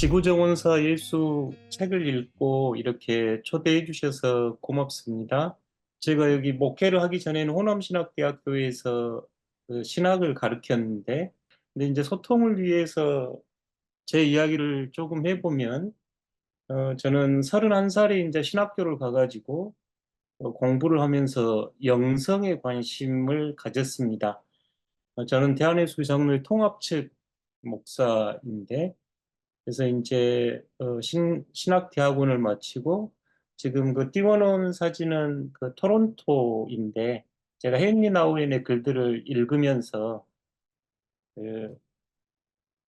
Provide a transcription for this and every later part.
지구정원사 예수 책을 읽고 이렇게 초대해 주셔서 고맙습니다. 제가 여기 목회를 하기 전에는 호남신학대학교에서 그 신학을 가르쳤는데, 근데 이제 소통을 위해서 제 이야기를 조금 해보면, 저는 31살에 이제 신학교를 가가지고 공부를 하면서 영성에 관심을 가졌습니다. 저는 대한예수장로회 통합측 목사인데, 그래서 이제 신학대학원을 마치고 지금 그 띄워놓은 사진은 그 토론토인데, 제가 헨리 나우엔의 글들을 읽으면서 그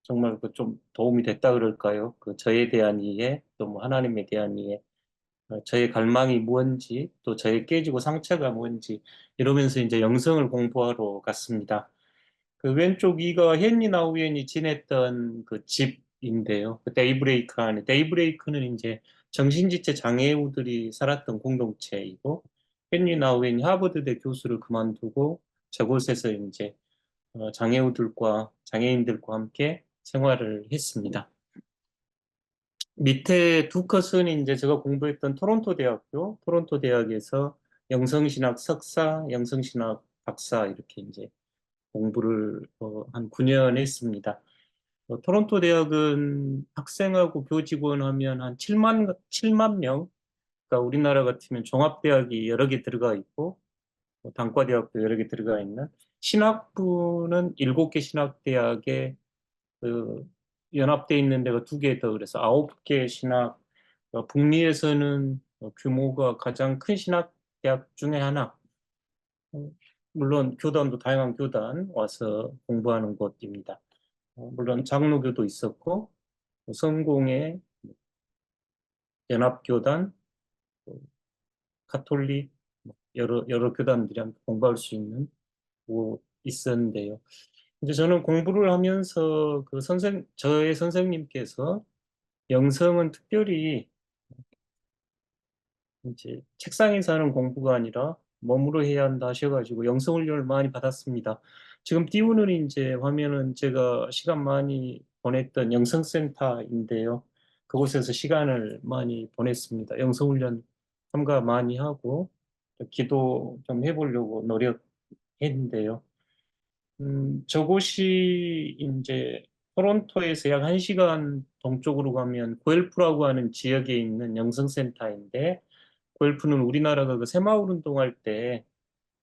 정말 그 좀 도움이 됐다 그럴까요? 그 저에 대한 이해, 또 뭐 하나님에 대한 이해, 저의 갈망이 뭔지, 또 저의 깨지고 상처가 뭔지 이러면서 이제 영성을 공부하러 갔습니다. 그 왼쪽 이가 헨리 나우엔이 지냈던 그 집인데요. 그 데이브레이크 안에, 데이브레이크는 이제 정신지체 장애우들이 살았던 공동체이고, 헨리 나우엔이 하버드대 교수를 그만두고 저곳에서 이제 장애우들과 장애인들과 함께 생활을 했습니다. 밑에 두 컷은 이제 제가 공부했던 토론토 대학교, 토론토 대학에서 영성신학 석사, 영성신학 박사 이렇게 이제 공부를 한 9년 했습니다. 토론토 대학은 학생하고 교직원 하면 한 7만 명, 그러니까 우리나라 같으면 종합대학이 여러 개 들어가 있고, 단과대학도 여러 개 들어가 있는, 신학부는 7개 신학대학에 그 연합돼 있는 데가 2개 더, 그래서 9개 신학, 북미에서는 규모가 가장 큰 신학대학 중에 하나. 어, 물론 교단도 다양한 교단 와서 공부하는 곳입니다. 물론 장로교도 있었고, 성공회, 연합교단, 또 가톨릭, 여러 교단들이 함께 공부할 수 있는 곳 있었는데요. 이제 저는 공부를 하면서 저의 선생님께서 영성은 특별히 이제 책상에서 하는 공부가 아니라 몸으로 해야 한다 하셔가지고 영성 훈련을 많이 받았습니다. 지금 띄우는 이제 화면은 제가 시간 많이 보냈던 영성센터인데요. 그곳에서 시간을 많이 보냈습니다. 영성 훈련 참가 많이 하고 기도 좀 해보려고 노력했는데요. 저곳이 이제 토론토에서 약 1시간 동쪽으로 가면 구엘프라고 하는 지역에 있는 영성센터인데, 구엘프는 우리나라가 그 새마을 운동할 때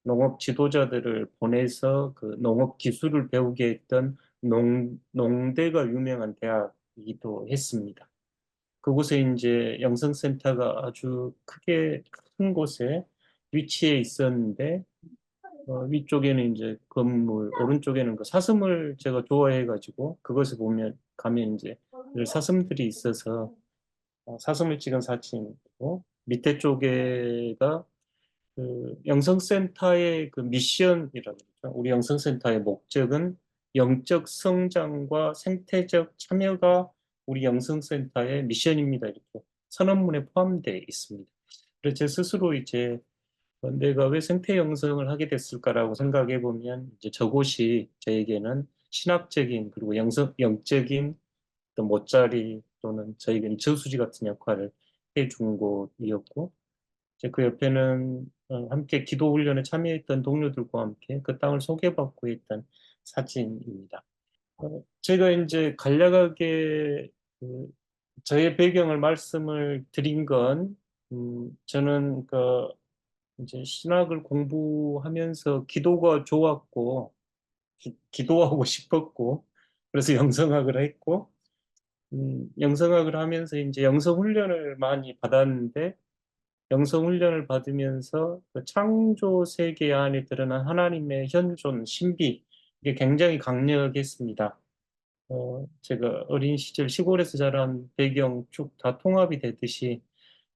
농업 지도자들을 보내서 그 농업 기술을 배우게 했던 농대가 유명한 대학이기도 했습니다. 그곳에 이제 영성센터가 아주 큰 곳에 위치해 있었는데, 위쪽에는 이제 건물, 오른쪽에는 그 사슴을 제가 좋아해가지고 그것을 가면 이제 늘 사슴들이 있어서 사슴을 찍은 사진이고, 밑에 쪽에가 그 영성센터의 그 미션이라고 그러죠. 우리 영성센터의 목적은 영적 성장과 생태적 참여가 우리 영성센터의 미션입니다. 이렇게 선언문에 포함되어 있습니다. 그래서 제 스스로 이제 내가 왜 생태 영성을 하게 됐을까라고 생각해 보면, 이제 저곳이 저에게는 신학적인 그리고 영적인 또 못자리 또는 저에게는 저수지 같은 역할을 해준 곳이었고, 이제 그 옆에는 함께 기도 훈련에 참여했던 동료들과 함께 그 땅을 소개받고 있던 사진입니다. 제가 이제 간략하게 그 저의 배경을 말씀을 드린 건, 저는 그 이제 신학을 공부하면서 기도가 좋았고, 기도하고 싶었고, 그래서 영성학을 했고, 영성학을 하면서 이제 영성 훈련을 많이 받았는데, 영성 훈련을 받으면서 그 창조 세계 안에 드러난 하나님의 현존, 신비, 이게 굉장히 강력했습니다. 제가 어린 시절 시골에서 자란 배경 쭉 다 통합이 되듯이,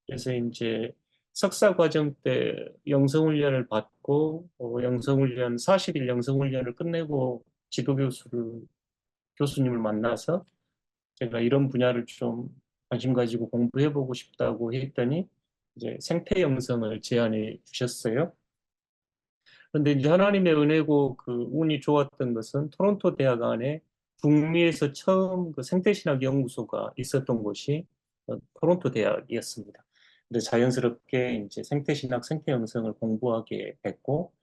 그래서 이제 석사 과정 때 영성훈련을 받고, 영성훈련, 40일 영성훈련을 끝내고 교수님을 만나서 제가 이런 분야를 좀 관심 가지고 공부해보고 싶다고 했더니, 이제 생태 영성을 제안해 주셨어요. 그런데 이제 하나님의 은혜고 그 운이 좋았던 것은 토론토 대학 안에 북미에서 처음 그 생태신학 연구소가 있었던 곳이 토론토 대학이었습니다. 근데 자연스럽게 이제 생태신학, 생태영성을 공부하게 됐고,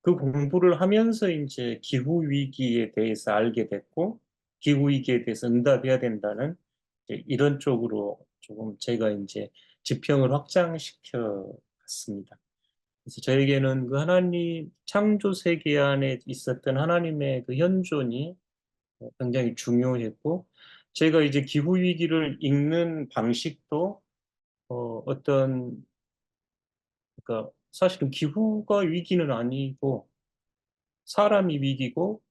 그 공부를 하면서 이제 기후 위기에 대해서 알게 됐고, 기후 위기에 대해서 응답해야 된다는 이제 이런 쪽으로 조금 제가 이제 지평을 확장시켜 갔습니다. 그래서 저에게는 그 하나님 창조 세계 안에 있었던 하나님의 그 현존이 굉장히 중요했고, 제가 이제 기후 위기를 읽는 방식도 어떤, 그러니까 사실은 기후가 위기는 아니고 사람이 위기고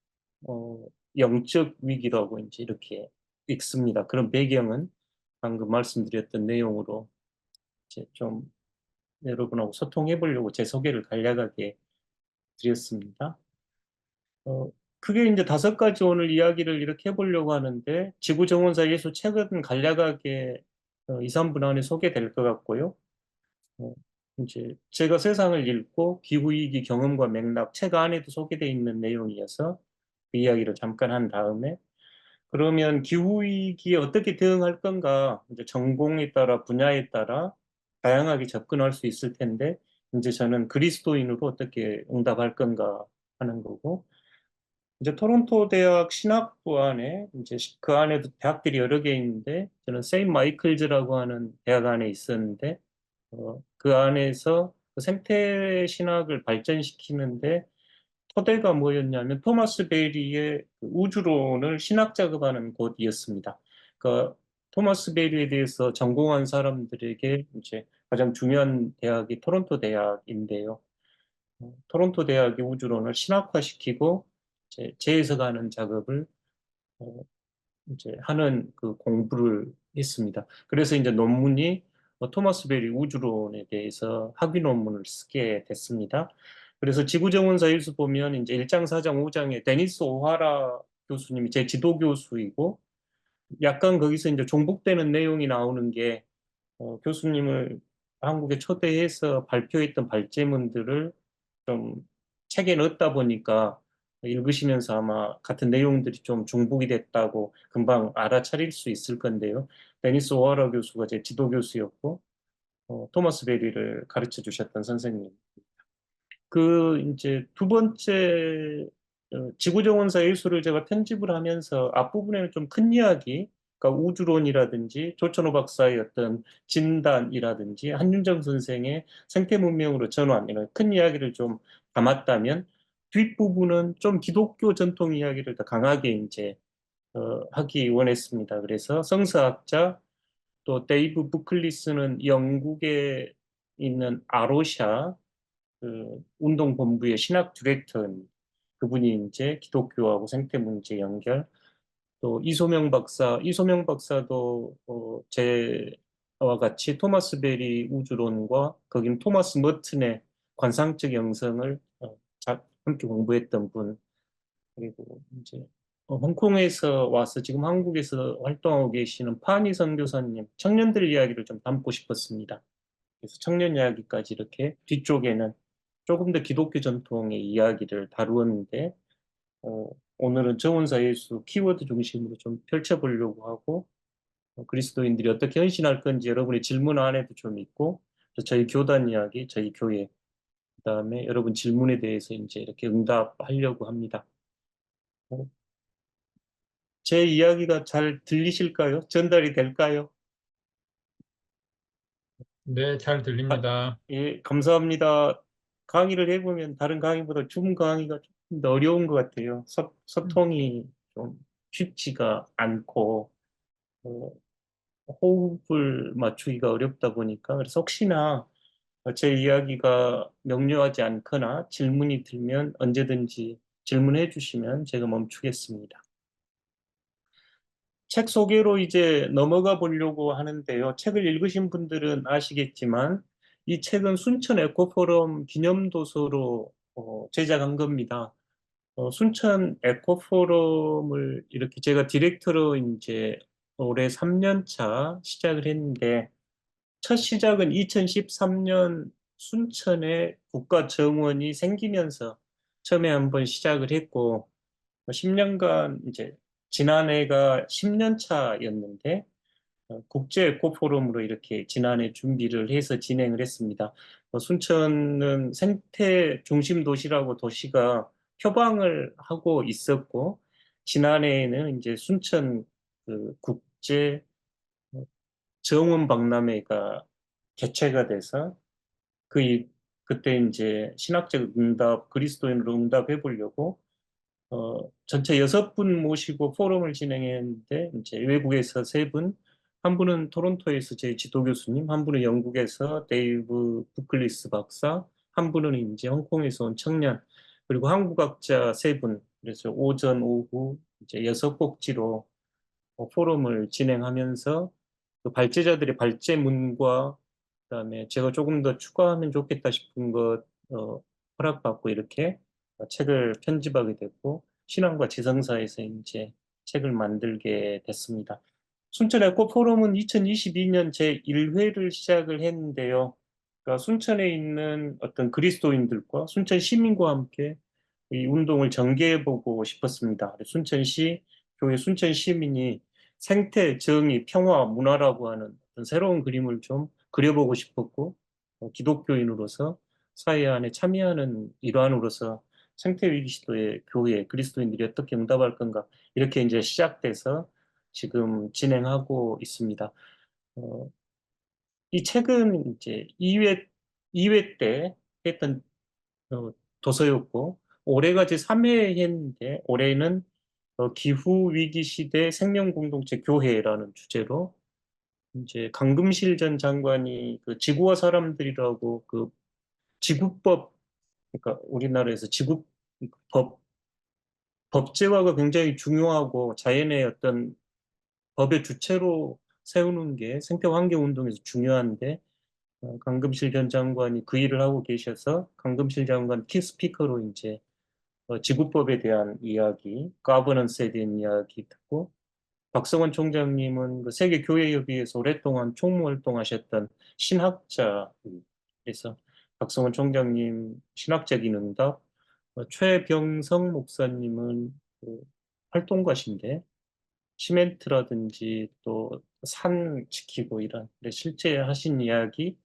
어, 영적 위기라고 이제 이렇게 읽습니다. 그런 배경은 방금 말씀드렸던 내용으로 이제 좀 여러분하고 소통해 보려고 제 소개를 간략하게 드렸습니다. 어, 그게 이제 다섯 가지 오늘 이야기를 이렇게 해보려고 하는데 지구정원사 예수 책은 간략하게 2, 3분 안에 소개될 것 같고요. 어, 이제 제가 세상을 읽고 기후위기 경험과 맥락 책 안에도 소개되어 있는 내용이어서 그 이야기를 잠깐 한 다음에 그러면 기후위기에 어떻게 대응할 건가 이제 전공에 따라 분야에 따라 다양하게 접근할 수 있을 텐데 이제 저는 그리스도인으로 어떻게 응답할 건가 하는 거고 이제 토론토 대학 신학부 안에 이제 그 안에도 대학들이 여러 개 있는데 저는 세인트 마이클즈라고 하는 대학 안에 있었는데 그 안에서 그 생태 신학을 발전시키는데 토대가 뭐였냐면 토마스 베리의 그 우주론을 신학 작업하는 곳이었습니다. 그 토마스 베리에 대해서 전공한 사람들에게 이제 가장 중요한 대학이 토론토 대학인데요. 토론토 대학의 우주론을 신학화시키고 이제 재해석하는 작업을 어, 이제 하는 그 공부를 했습니다. 그래서 이제 논문이 토마스 베리 우주론에 대해서 학위 논문을 쓰게 됐습니다. 그래서 지구정원사 일수 보면 이제 1장, 4장, 5장에 데니스 오하라 교수님이 제 지도 교수이고 약간 거기서 이제 종북되는 내용이 나오는 게 교수님을 한국에 초대해서 발표했던 발제문들을 좀 책에 넣었다 보니까 읽으시면서 아마 같은 내용들이 좀 중복이 됐다고 금방 알아차릴 수 있을 건데요. 데니스 오하라 교수가 제 지도 교수였고 토마스 베리를 가르쳐 주셨던 선생님. 그 이제 두 번째 지구정원사 일수를 제가 편집을 하면서 앞부분에는 좀 큰 이야기, 그러니까 우주론이라든지 조천호 박사의 어떤 진단이라든지 한윤정 선생의 생태문명으로 전환 이런 큰 이야기를 좀 담았다면 뒷부분은 좀 기독교 전통 이야기를 더 강하게 이제 하기 원했습니다. 그래서 성서학자 또 데이브 부클리스는 영국에 있는 아로샤 그 운동본부의 신학 디렉터인 그분이 이제 기독교하고 생태 문제 연결 또 이소명 박사도 제와 같이 토마스 베리 우주론과 거긴 토마스 머튼의 관상적 영성을 함께 공부했던 분 그리고 이제 홍콩에서 와서 지금 한국에서 활동하고 계시는 파니 선교사님 청년들 이야기를 좀 담고 싶었습니다. 그래서 청년 이야기까지 이렇게 뒤쪽에는 조금 더 기독교 전통의 이야기를 다루었는데 어, 오늘은 정원사 예수 키워드 중심으로 좀 펼쳐보려고 하고 그리스도인들이 어떻게 헌신할 건지 여러분의 질문 안에도 좀 있고 또 저희 교단 이야기, 저희 교회 그다음에 여러분 질문에 대해서 이제 이렇게 응답하려고 합니다. 어, 제 이야기가 잘 들리실까요? 전달이 될까요? 네, 잘 아, 들립니다. 예, 감사합니다. 강의를 해보면 다른 강의보다 줌 강의가 조금 더 어려운 것 같아요. 소통이 좀 쉽지가 않고, 어, 호흡을 맞추기가 어렵다 보니까, 그래서 혹시나 제 이야기가 명료하지 않거나 질문이 들면 언제든지 질문해 주시면 제가 멈추겠습니다. 책 소개로 이제 넘어가 보려고 하는데요. 책을 읽으신 분들은 아시겠지만 이 책은 순천 에코포럼 기념도서로 제작한 겁니다. 순천 에코포럼을 이렇게 제가 디렉터로 이제 올해 3년 차 시작을 했는데 첫 시작은 2013년 순천에 국가정원이 생기면서 처음에 한번 시작을 했고 10년간 이제 지난해가 10년 차였는데 국제 에코 포럼으로 이렇게 지난해 준비를 해서 진행을 했습니다. 순천은 생태 중심 도시라고 도시가 표방을 하고 있었고, 지난해에는 이제 순천 그 국제 정원 박람회가 개최가 돼서 그때 이제 신학적 응답, 그리스도인으로 응답해 보려고 전체 6분 모시고 포럼을 진행했는데, 이제 외국에서 3분, 한 분은 토론토에서 제 지도 교수님, 한 분은 영국에서 데이브 부클리스 박사, 한 분은 이제 홍콩에서 온 청년, 그리고 한국학자 3분, 그래서 오전, 오후 이제 6곡지로 포럼을 진행하면서 그 발제자들의 발제문과 그다음에 제가 조금 더 추가하면 좋겠다 싶은 것 허락받고 이렇게 책을 편집하게 됐고 신앙과 지성사에서 이제 책을 만들게 됐습니다. 순천 에코 포럼은 2022년 제1회를 시작을 했는데요. 그러니까 순천에 있는 어떤 그리스도인들과 순천 시민과 함께 이 운동을 전개해보고 싶었습니다. 순천시 교회 순천 시민이 생태, 정의, 평화, 문화라고 하는 어떤 새로운 그림을 좀 그려보고 싶었고, 기독교인으로서 사회 안에 참여하는 일환으로서 생태 위기 시도에 교회 그리스도인들이 어떻게 응답할 건가 이렇게 이제 시작돼서 지금 진행하고 있습니다. 어, 이 책은 이제 2회 때 했던 어, 도서였고 올해가 제 3회 했는데 올해는 기후 위기 시대 생명 공동체 교회라는 주제로 이제 강금실 전 장관이 그 지구와 사람들이라고 그 지구법, 그러니까 우리나라에서 지구법 법제화가 굉장히 중요하고 자연의 어떤 법의 주체로 세우는 게 생태 환경 운동에서 중요한데 강금실 전 장관이 그 일을 하고 계셔서 강금실 장관 키 스피커로 이제 지구법에 대한 이야기, 가버넌스에 대한 이야기 듣고 박성원 총장님은 그 세계교회협의회에서 오랫동안 총무활동하셨던 신학자, 그래서 박성원 총장님 신학적인 응답, 최병성 목사님은 그 활동가신데 시멘트라든지 또 산 지키고 이런 실제 하신 이야기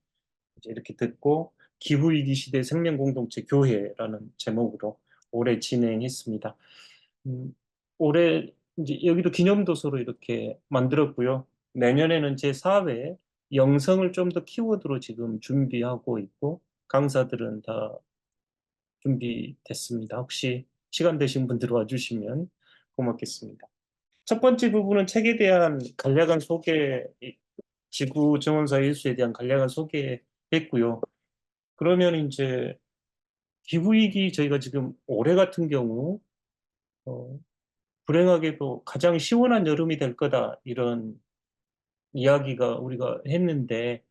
이제 이렇게 듣고 기후위기 시대 생명공동체 교회라는 제목으로 올해 진행했습니다. 올해 이제 여기도 기념도서로 이렇게 만들었고요. 내년에는 제 4회 영성을 좀 더 키워드로 지금 준비하고 있고 강사들은 다 준비됐습니다. 혹시 시간 되신 분들 와주시면 고맙겠습니다. 첫 번째 부분은 책에 대한 간략한 소개, 지구 정원사 일수에 대한 간략한 소개했고요. 그러면 이제 기후위기 저희가 지금 올해 같은 경우 어, 불행하게도 가장 시원한 여름이 될 거다 이런 이야기가 우리가 했는데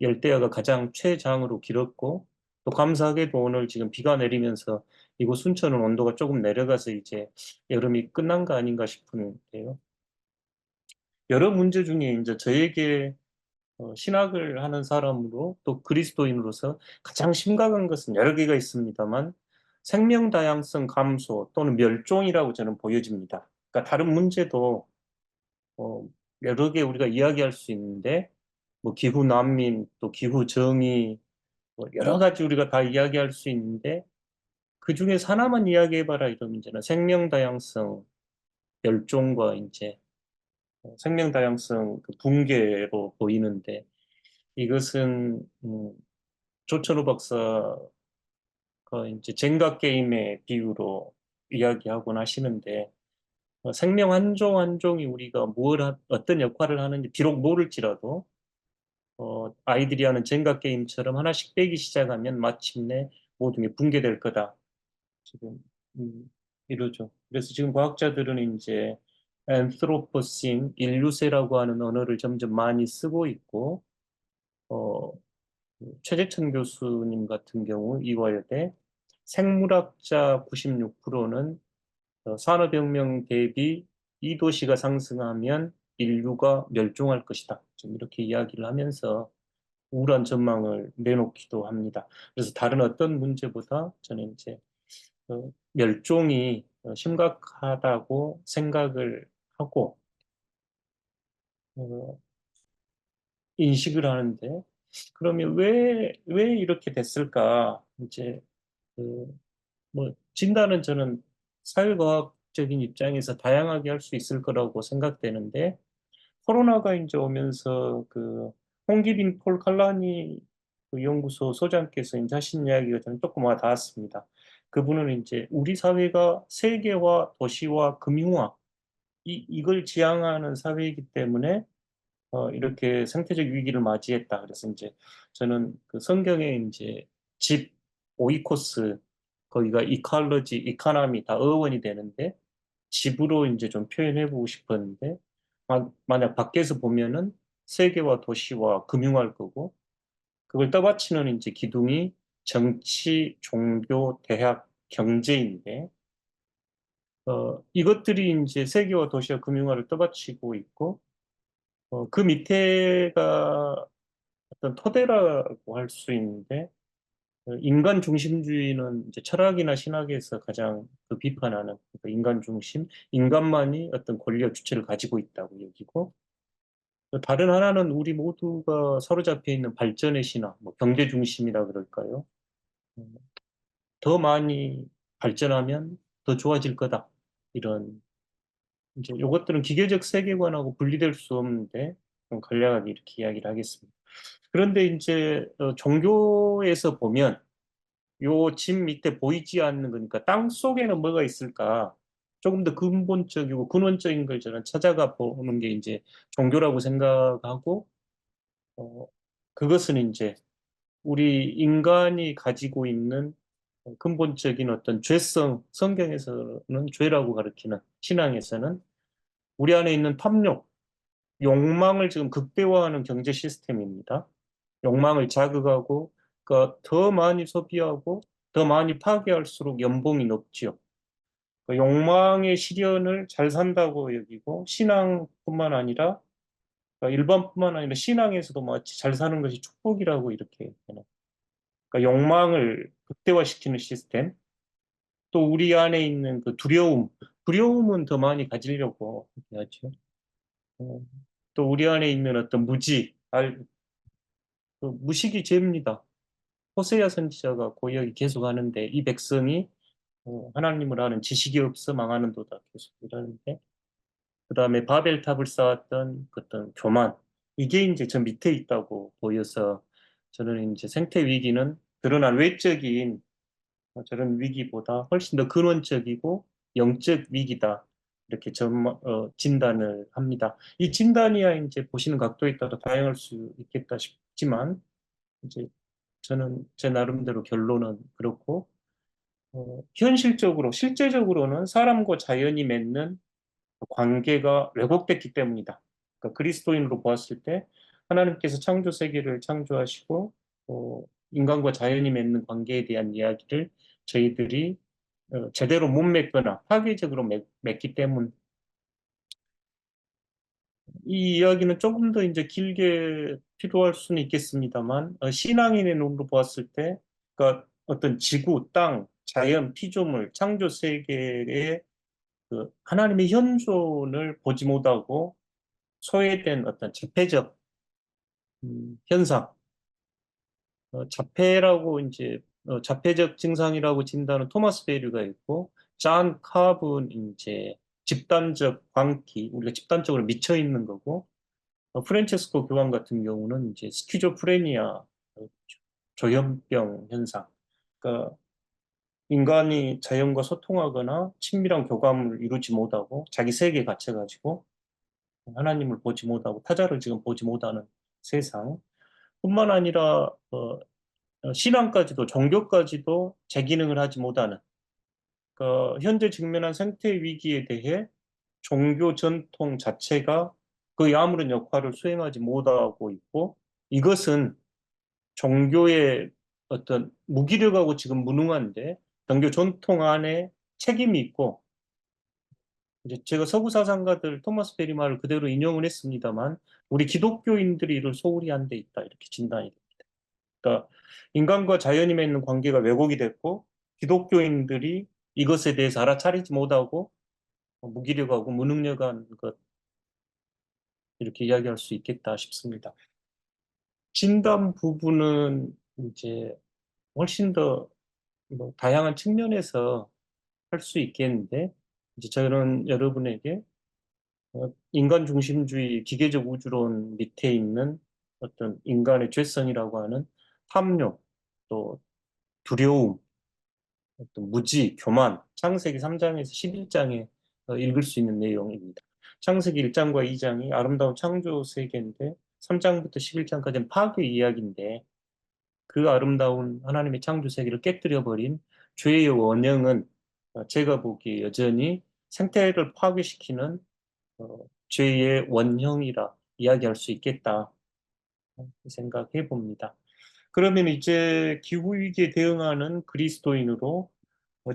열대야가 가장 최장으로 길었고 또 감사하게도 오늘 지금 비가 내리면서 이곳 순천은 온도가 조금 내려가서 이제 여름이 끝난 거 아닌가 싶은데요. 여러 문제 중에 이제 저에게 신학을 하는 사람으로 또 그리스도인으로서 가장 심각한 것은 여러 개가 있습니다만 생명 다양성 감소 또는 멸종이라고 저는 보여집니다. 그러니까 다른 문제도 어, 여러 개 우리가 이야기할 수 있는데 뭐 기후 난민 또 기후 정의 뭐 여러 가지 우리가 다 이야기할 수 있는데 그 중에서 하나만 이야기해봐라 이런 문제는 생명 다양성 멸종과 이제 생명 다양성 그 붕괴로 보이는데 이것은 조천우 박사가 이제 젠가 게임의 비유로 이야기하곤 하시는데 생명 한 종 한 종이 우리가 어떤 역할을 하는지 비록 모를지라도 아이들이 하는 젠가 게임처럼 하나씩 빼기 시작하면 마침내 모든 게 붕괴될 거다. 지금 이러죠. 그래서 지금 과학자들은 이제 앤트로포신, 인류세라고 하는 언어를 점점 많이 쓰고 있고 어, 최재천 교수님 같은 경우 이화여대 생물학자 96%는 산업혁명 대비 이 도시가 상승하면 인류가 멸종할 것이다. 좀 이렇게 이야기를 하면서 우울한 전망을 내놓기도 합니다. 그래서 다른 어떤 문제보다 저는 이제 멸종이 심각하다고 생각을 하고 어, 인식을 하는데 그러면 왜 이렇게 됐을까? 이제 그, 뭐 진단은 저는 사회과학적인 입장에서 다양하게 할 수 있을 거라고 생각되는데 코로나가 이제 오면서 그 홍기빈 폴 칼라니 그 연구소 소장께서 이제 하신 이야기가 저는 조금 와 닿았습니다. 그분은 이제 우리 사회가 세계화, 도시화, 금융화 이걸 지향하는 사회이기 때문에 이렇게 생태적 위기를 맞이했다. 그래서 이제 저는 그 성경에 이제 집, 오이코스, 거기가 이컬러지, 이카나미 다 어원이 되는데 집으로 이제 좀 표현해보고 싶었는데 만약 밖에서 보면은 세계화, 도시화, 금융화일 거고 그걸 떠받치는 이제 기둥이 정치, 종교, 대학, 경제인데 이것들이 이제 세계화, 도시화, 금융화를 떠받치고 있고 그 밑에가 어떤 토대라고 할 수 있는데 인간 중심주의는 이제 철학이나 신학에서 가장 그 비판하는 그러니까 인간 중심, 인간만이 어떤 권리와 주체를 가지고 있다고 여기고 또 다른 하나는 우리 모두가 사로잡혀 있는 발전의 신화, 뭐 경제 중심이라 그럴까요? 음, 더 많이 발전하면 더 좋아질 거다. 이런 이제 이것들은 기계적 세계관하고 분리될 수 없는데 좀 간략하게 이렇게 이야기를 하겠습니다. 그런데 이제 종교에서 보면 요 집 밑에 보이지 않는 거니까 땅 속에는 뭐가 있을까? 조금 더 근본적이고 근원적인 걸 저는 찾아가 보는 게 이제 종교라고 생각하고 어, 그것은 이제 우리 인간이 가지고 있는 근본적인 어떤 죄성, 성경에서는 죄라고 가르치는 신앙에서는 우리 안에 있는 탐욕, 욕망을 지금 극대화하는 경제 시스템입니다. 욕망을 자극하고 더 많이 소비하고 더 많이 파괴할수록 연봉이 높지요. 욕망의 실현을 잘 산다고 여기고 신앙뿐만 아니라 일반뿐만 아니라 신앙에서도 마치 잘 사는 것이 축복이라고 이렇게 그러니까 욕망을 극대화시키는 시스템 또 우리 안에 있는 그 두려움은 더 많이 가지려고 하죠. 어, 또 우리 안에 있는 어떤 그 무식이 죄입니다. 호세아 선지자가 그 이야기 계속 하는데 이 백성이 하나님을 아는 지식이 없어 망하는도다 계속 이러는데 그 다음에 바벨탑을 쌓았던 그 어떤 교만 이게 이제 저 밑에 있다고 보여서 저는 이제 생태 위기는 드러난 외적인 저런 위기보다 훨씬 더 근원적이고 영적 위기다. 이렇게 진단을 합니다. 이 진단이야 이제 보시는 각도에 따라 다양할 수 있겠다 싶지만 이제 저는 제 나름대로 결론은 그렇고 현실적으로 실제적으로는 사람과 자연이 맺는 관계가 왜곡됐기 때문이다. 그러니까 그리스도인으로 보았을 때 하나님께서 창조 세계를 창조하시고 인간과 자연이 맺는 관계에 대한 이야기를 저희들이 제대로 못 맺거나 파괴적으로 맺기 때문 이 이야기는 조금 더 이제 길게 필요할 수는 있겠습니다만 신앙인의 눈으로 보았을 때 그러니까 어떤 지구, 땅, 자연, 피조물, 창조 세계의 그 하나님의 현존을 보지 못하고 소외된 어떤 자폐적 현상, 자폐라고 이제 자폐적 증상이라고 진단은 토마스 베리가 있고 잔 카브는 이제 집단적 광기, 우리가 집단적으로 미쳐 있는 거고 프란체스코 교황 같은 경우는 이제 스키조프레니아 조현병 현상, 그러니까 인간이 자연과 소통하거나 친밀한 교감을 이루지 못하고 자기 세계에 갇혀가지고 하나님을 보지 못하고 타자를 지금 보지 못하는 세상. 뿐만 아니라 신앙까지도 종교까지도 제 기능을 하지 못하는 현재 직면한 생태 위기에 대해 종교 전통 자체가 거의 아무런 역할을 수행하지 못하고 있고 이것은 종교의 어떤 무기력하고 지금 무능한데 종교 전통 안에 책임이 있고 이제 제가 서구 사상가들 토마스 베리 말을 그대로 인용을 했습니다만 우리 기독교인들이 이를 소홀히 한 데 있다 이렇게 진단이 됩니다. 그러니까 인간과 자연이 맺는 관계가 왜곡이 됐고 기독교인들이 이것에 대해서 알아차리지 못하고 무기력하고 무능력한 것 이렇게 이야기할 수 있겠다 싶습니다. 진단 부분은 이제 훨씬 더 뭐 다양한 측면에서 할 수 있겠는데 이제 저는 여러분에게 인간 중심주의 기계적 우주론 밑에 있는 어떤 인간의 죄성이라고 하는 탐욕, 또 두려움, 어떤 무지, 교만, 창세기 3장에서 11장에 읽을 수 있는 내용입니다. 창세기 1장과 2장이 아름다운 창조 세계인데 3장부터 11장까지는 파괴 이야기인데 그 아름다운 하나님의 창조 세계를 깨뜨려버린 죄의 원형은 제가 보기에 여전히 생태를 파괴시키는 죄의 원형이라 이야기할 수 있겠다 생각해 봅니다. 그러면 이제 기후위기에 대응하는 그리스도인으로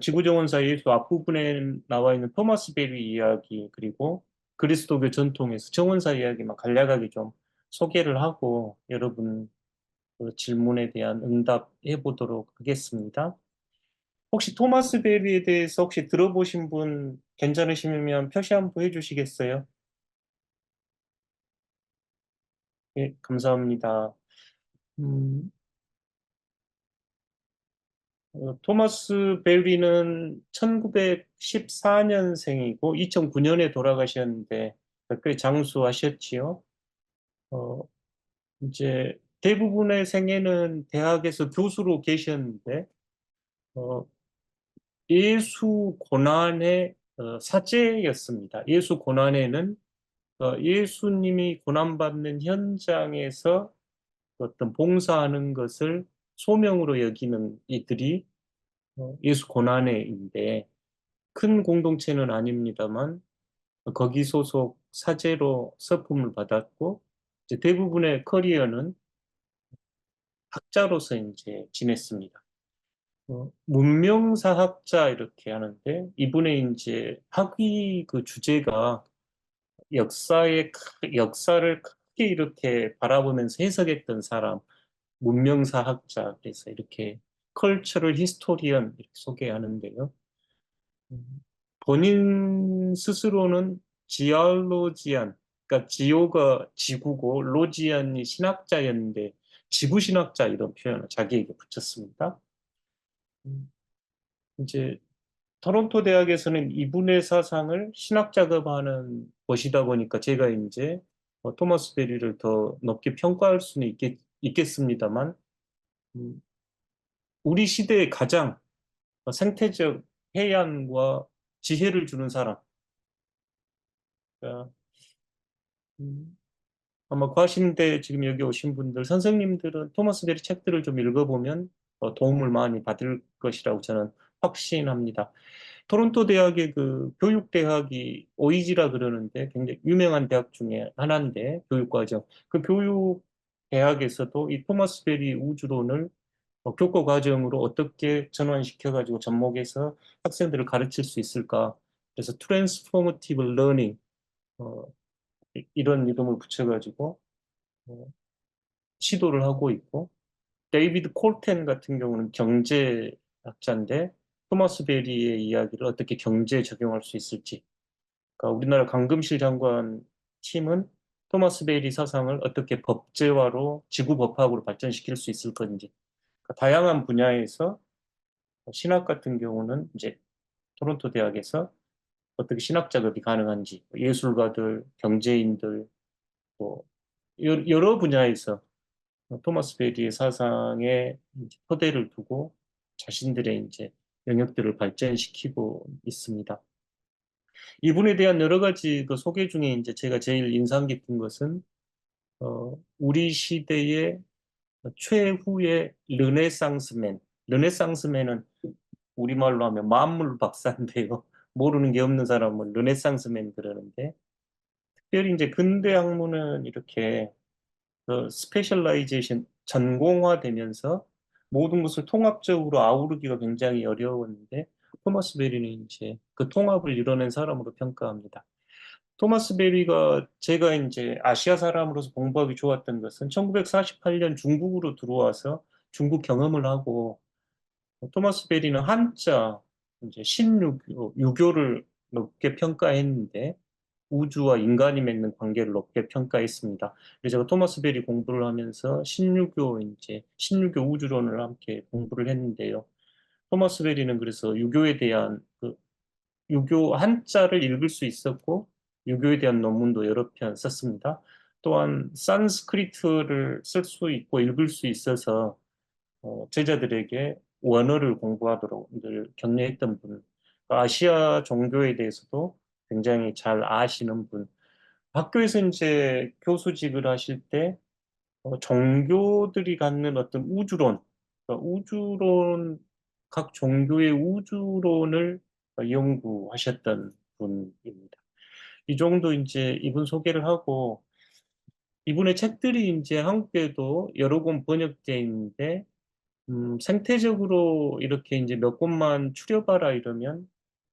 지구정원사 예수 앞부분에 나와 있는 토마스 베리 이야기 그리고 그리스도교 전통에서 정원사 이야기만 간략하게 좀 소개를 하고 여러분 그 질문에 대한 응답해 보도록 하겠습니다. 혹시 토마스 베리에 대해서 혹시 들어보신 분 괜찮으시면 표시 한번 해주시겠어요? 예, 감사합니다. 음, 토마스 베리는 1914년생이고 2009년에 돌아가셨는데 꽤 장수하셨지요. 어, 이제 대부분의 생애는 대학에서 교수로 계셨는데 어, 예수 고난의 사제였습니다. 예수 고난에는 예수님이 고난받는 현장에서 어떤 봉사하는 것을 소명으로 여기는 이들이 예수 고난회인데 큰 공동체는 아닙니다만 거기 소속 사제로 서품을 받았고 이제 대부분의 커리어는 학자로서 이제 지냈습니다. 문명사학자 이렇게 하는데 이분의 이제 학위 그 주제가 역사를 크게 이렇게 바라보면서 해석했던 사람, 문명사학자 그래서 이렇게 컬처럴 히스토리언 이렇게 소개하는데요. 음, 본인 스스로는 지알로지안, 그러니까 지오가 지구고 로지안이 신학자였는데 지구신학자 이런 표현을 자기에게 붙였습니다. 음, 이제 토론토 대학에서는 이분의 사상을 신학 작업하는 것이다 보니까 제가 이제 토마스 베리를 더 높게 평가할 수는 있겠습니다만 음, 우리 시대의 가장 생태적 해안과 지혜를 주는 사람 그러니까, 음, 아마 과신대 지금 여기 오신 분들 선생님들은 토마스 베리 책들을 좀 읽어보면 도움을 많이 받을 것이라고 저는 확신합니다. 토론토 대학의 그 교육대학이 오이지라 그러는데 굉장히 유명한 대학 중에 하나인데 교육과정. 그 교육대학에서도 이 토마스 베리 우주론을 교과 과정으로 어떻게 전환시켜가지고 접목해서 학생들을 가르칠 수 있을까. 그래서 트랜스포머티브 러닝 이런 이름을 붙여가지고 어, 시도를 하고 있고 데이비드 콜텐 같은 경우는 경제학자인데 토마스 베리의 이야기를 어떻게 경제에 적용할 수 있을지 그러니까 우리나라 강금실 장관 팀은 토마스 베리 사상을 어떻게 법제화로 지구 법학으로 발전시킬 수 있을 건지 그러니까 다양한 분야에서 신학 같은 경우는 이제 토론토 대학에서 어떻게 신학 작업이 가능한지 예술가들, 경제인들 뭐 여러 분야에서 토마스 베리의 사상에 이제 토대를 두고 자신들의 이제 영역들을 발전시키고 있습니다. 이분에 대한 여러 가지 그 소개 중에 이제 제가 제일 인상 깊은 것은 우리 시대의 최후의 르네상스맨. 르네상스맨은 우리말로 하면 만물 박사인데요. 모르는 게 없는 사람은 르네상스맨 그러는데 특별히 이제 근대 학문은 이렇게 스페셜라이제이션 전공화되면서 모든 것을 통합적으로 아우르기가 굉장히 어려웠는데 토마스 베리는 이제 그 통합을 이뤄낸 사람으로 평가합니다. 토마스 베리가 제가 이제 아시아 사람으로서 공부하기 좋았던 것은 1948년 중국으로 들어와서 중국 경험을 하고 토마스 베리는 한자 이제 신유교, 유교를 높게 평가했는데 우주와 인간이 맺는 관계를 높게 평가했습니다. 그래서 제가 토마스 베리 공부를 하면서 신유교 우주론을 함께 공부를 했는데요. 토마스 베리는 그래서 유교에 대한 유교 한자를 읽을 수 있었고 유교에 대한 논문도 여러 편 썼습니다. 또한 산스크리트를 쓸 수 있고 읽을 수 있어서 제자들에게 원어를 공부하도록 늘 격려했던 분, 아시아 종교에 대해서도 굉장히 잘 아시는 분. 학교에서 이제 교수직을 하실 때 종교들이 갖는 어떤 우주론, 각 종교의 우주론을 연구하셨던 분입니다. 이 정도 이제 이분 소개를 하고 이분의 책들이 이제 한국에도 여러 권 번역되어 있는데 생태적으로 이렇게 이제 몇 권만 추려봐라 이러면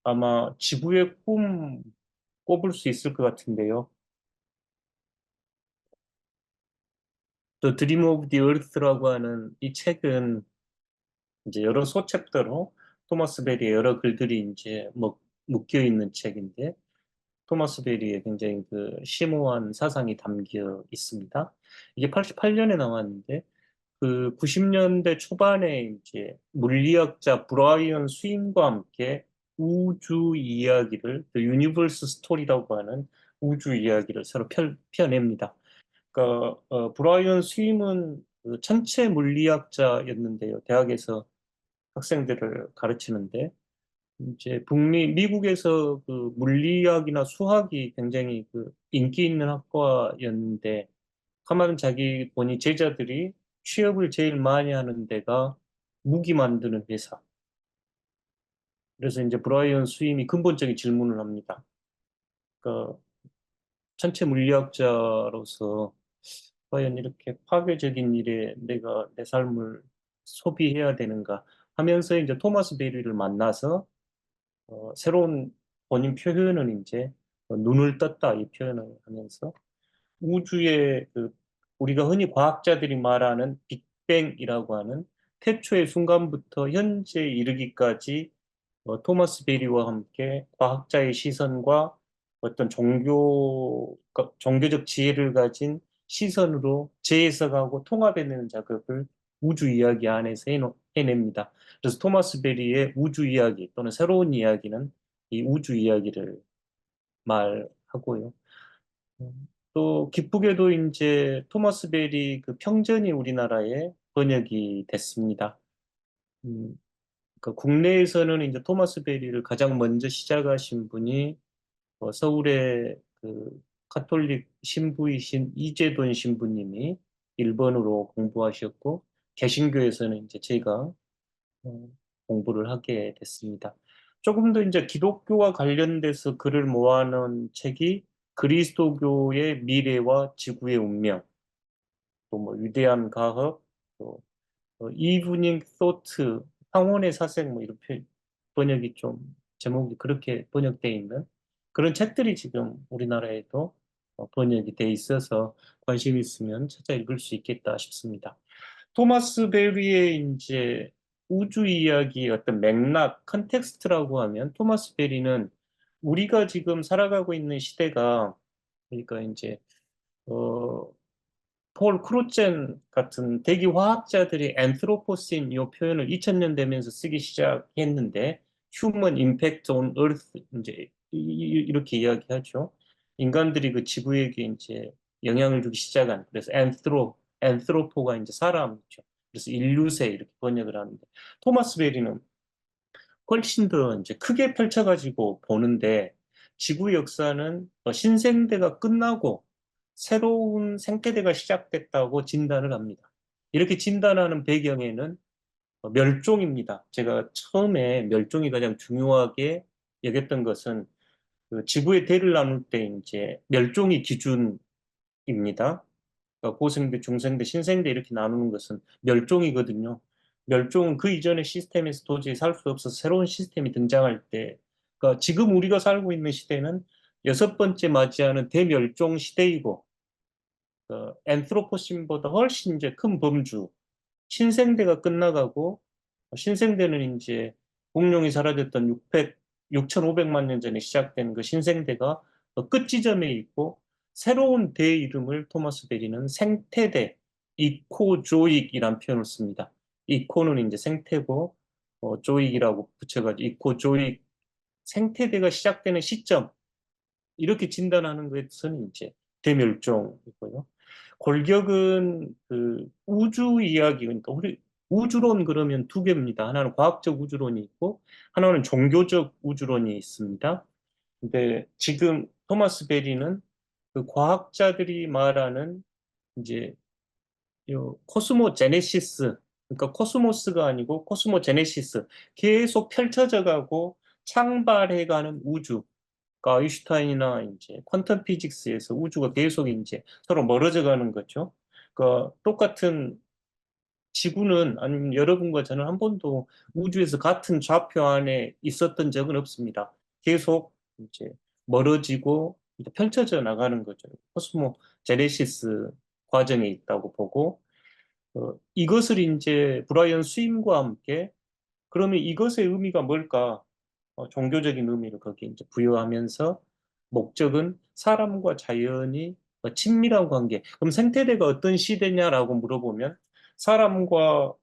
아마 지구의 꿈 꼽을 수 있을 것 같은데요. The Dream of the Earth라고 하는 이 책은 이제 여러 소챕터로 토마스 베리의 여러 글들이 이제 묶여 있는 책인데 토마스 베리의 굉장히 그 심오한 사상이 담겨 있습니다. 이게 88년에 나왔는데 그 90년대 초반에 이제 물리학자 브라이언 스윈과 함께 우주 이야기를 The Universe Story라고 하는 우주 이야기를 서로 펴냅니다. 그러니까 브라이언 스윈은 그 천체 물리학자였는데요. 대학에서 학생들을 가르치는데 이제 미국에서 그 물리학이나 수학이 굉장히 그 인기 있는 학과였는데 가만 자기 보니 제자들이 취업을 제일 많이 하는 데가 무기 만드는 회사. 그래서 이제 브라이언 스윈이 근본적인 질문을 합니다. 그러니까 천체 물리학자로서 과연 이렇게 파괴적인 일에 내가 내 삶을 소비해야 되는가 하면서 이제 토마스 베리를 만나서 새로운 본인 표현은 이제 눈을 떴다 이 표현을 하면서 우주의 우리가 흔히 과학자들이 말하는 빅뱅이라고 하는 태초의 순간부터 현재 이르기까지 토마스 베리와 함께 과학자의 시선과 어떤 종교적 지혜를 가진 시선으로 재해석하고 통합해내는 작업을 우주 이야기 안에서 해냅니다. 그래서 토마스 베리의 우주 이야기 또는 새로운 이야기는 이 우주 이야기를 말하고요. 또 기쁘게도 이제 토마스 베리 그 평전이 우리나라에 번역이 됐습니다. 음, 그 국내에서는 이제 토마스 베리를 가장 먼저 시작하신 분이 서울의 그 카톨릭 신부이신 이재돈 신부님이 일본어로 공부하셨고 개신교에서는 이제 제가 어, 공부를 하게 됐습니다. 조금 더 이제 기독교와 관련돼서 글을 모아놓은 책이 그리스도교의 미래와 지구의 운명, 또 뭐 위대한 과학, 또 이브닝 소트, 황혼의 사색 뭐 이렇게 번역이 좀 제목이 그렇게 번역돼 있는 그런 책들이 지금 우리나라에도 번역이 돼 있어서 관심 있으면 찾아 읽을 수 있겠다 싶습니다. 토마스 베리의 이제 우주 이야기의 어떤 맥락, 컨텍스트라고 하면 토마스 베리는 우리가 지금 살아가고 있는 시대가 그러니까 이제 어, 폴 크루젠 같은 대기 화학자들이 앤트로포신 이 표현을 2000년 되면서 쓰기 시작했는데 휴먼 임팩트 온 얼스 이제 이렇게 이야기하죠. 인간들이 그 지구에게 이제 영향을 주기 시작한 그래서 앤트로포가 이제 사람이죠. 그래서 인류세 이렇게 번역을 하는데 토마스 베리는 훨씬 더 이제 크게 펼쳐가지고 보는데 지구 역사는 신생대가 끝나고 새로운 생태대가 시작됐다고 진단을 합니다. 이렇게 진단하는 배경에는 멸종입니다. 제가 처음에 멸종이 가장 중요하게 여겼던 것은 그 지구의 대를 나눌 때 이제 멸종이 기준입니다. 그러니까 고생대, 중생대, 신생대 이렇게 나누는 것은 멸종이거든요. 멸종은 그 이전의 시스템에서 도저히 살 수 없어서 새로운 시스템이 등장할 때, 그러니까 지금 우리가 살고 있는 시대는 여섯 번째 맞이하는 대멸종 시대이고, 앤트로포신보다 훨씬 이제 큰 범주, 신생대가 끝나가고, 신생대는 이제 공룡이 사라졌던 6,500만 년 전에 시작된 그 신생대가 끝 지점에 있고 새로운 대 이름을 토마스 베리는 생태대, 이코조익이란 표현을 씁니다. 이코는 이제 생태고 조익이라고 붙여가지고 이코조익 생태대가 시작되는 시점 이렇게 진단하는 것은 이제 대멸종이고요. 골격은 그 우주 이야기, 그러니까 우리 우주론 그러면 두 개입니다. 하나는 과학적 우주론이 있고, 하나는 종교적 우주론이 있습니다. 근데 지금 토마스 베리는 그 과학자들이 말하는 이제 요 코스모제네시스, 그러니까 코스모스가 아니고 코스모제네시스, 계속 펼쳐져 가고 창발해 가는 우주. 그러니까 아인슈타인이나 이제 퀀텀 피직스에서 우주가 계속 이제 서로 멀어져 가는 거죠. 그러니까 똑같은 지구는 아니면 여러분과 저는 한 번도 우주에서 같은 좌표 안에 있었던 적은 없습니다. 계속 이제 멀어지고 이제 펼쳐져 나가는 거죠. 코스모 제네시스 과정에 있다고 보고 이것을 이제 브라이언 스윙과 함께 그러면 이것의 의미가 뭘까? 종교적인 의미를 거기에 이제 부여하면서 목적은 사람과 자연이 친밀한 관계. 그럼 생태대가 어떤 시대냐라고 물어보면 사람과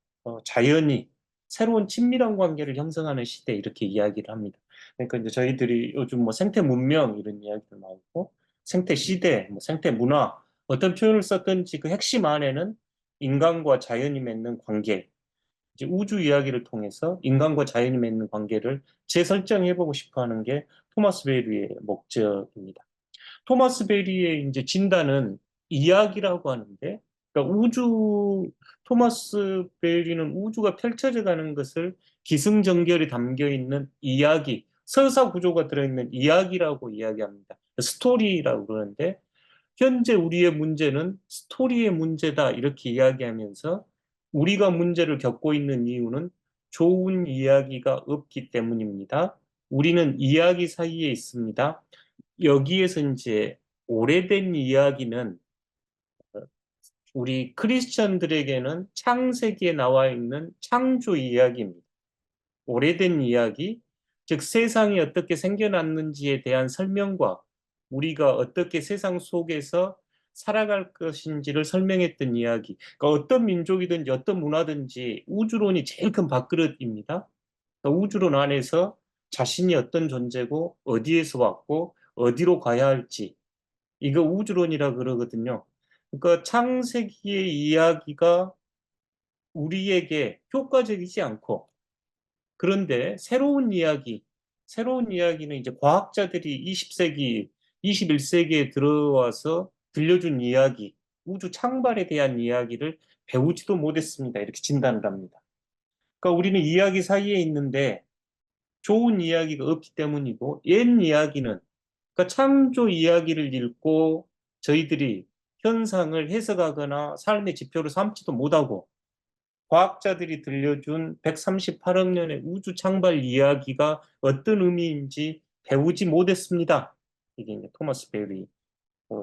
자연이 새로운 친밀한 관계를 형성하는 시대 이렇게 이야기를 합니다. 그러니까 이제 저희들이 요즘 뭐 생태 문명 이런 이야기도 나오고 생태 시대, 뭐 생태 문화 어떤 표현을 썼든지 그 핵심 안에는 인간과 자연이 맺는 관계 이제 우주 이야기를 통해서 인간과 자연이 맺는 관계를 재설정해보고 싶어 하는 게 토마스 베리의 목적입니다. 토마스 베리의 이제 진단은 이야기라고 하는데, 그러니까 토마스 베리는 우주가 펼쳐져 가는 것을 기승전결이 담겨 있는 이야기, 서사 구조가 들어있는 이야기라고 이야기합니다. 스토리라고 그러는데, 현재 우리의 문제는 스토리의 문제다 이렇게 이야기하면서 우리가 문제를 겪고 있는 이유는 좋은 이야기가 없기 때문입니다. 우리는 이야기 사이에 있습니다. 여기에서 이제 오래된 이야기는 우리 크리스천들에게는 창세기에 나와 있는 창조 이야기입니다. 오래된 이야기, 즉 세상이 어떻게 생겨났는지에 대한 설명과 우리가 어떻게 세상 속에서 살아갈 것인지를 설명했던 이야기. 그러니까 어떤 민족이든지 어떤 문화든지 우주론이 제일 큰 밥그릇입니다. 그러니까 우주론 안에서 자신이 어떤 존재고 어디에서 왔고 어디로 가야 할지 이거 우주론이라 그러거든요. 그러니까 창세기의 이야기가 우리에게 효과적이지 않고 그런데 새로운 이야기는 이제 과학자들이 20세기, 21세기에 들어와서 들려준 이야기, 우주 창발에 대한 이야기를 배우지도 못했습니다. 이렇게 진단을 합니다. 그러니까 우리는 이야기 사이에 있는데 좋은 이야기가 없기 때문이고, 옛 이야기는, 그러니까 창조 이야기를 읽고 저희들이 현상을 해석하거나 삶의 지표로 삼지도 못하고, 과학자들이 들려준 138억 년의 우주 창발 이야기가 어떤 의미인지 배우지 못했습니다. 이게 이제 토마스 베리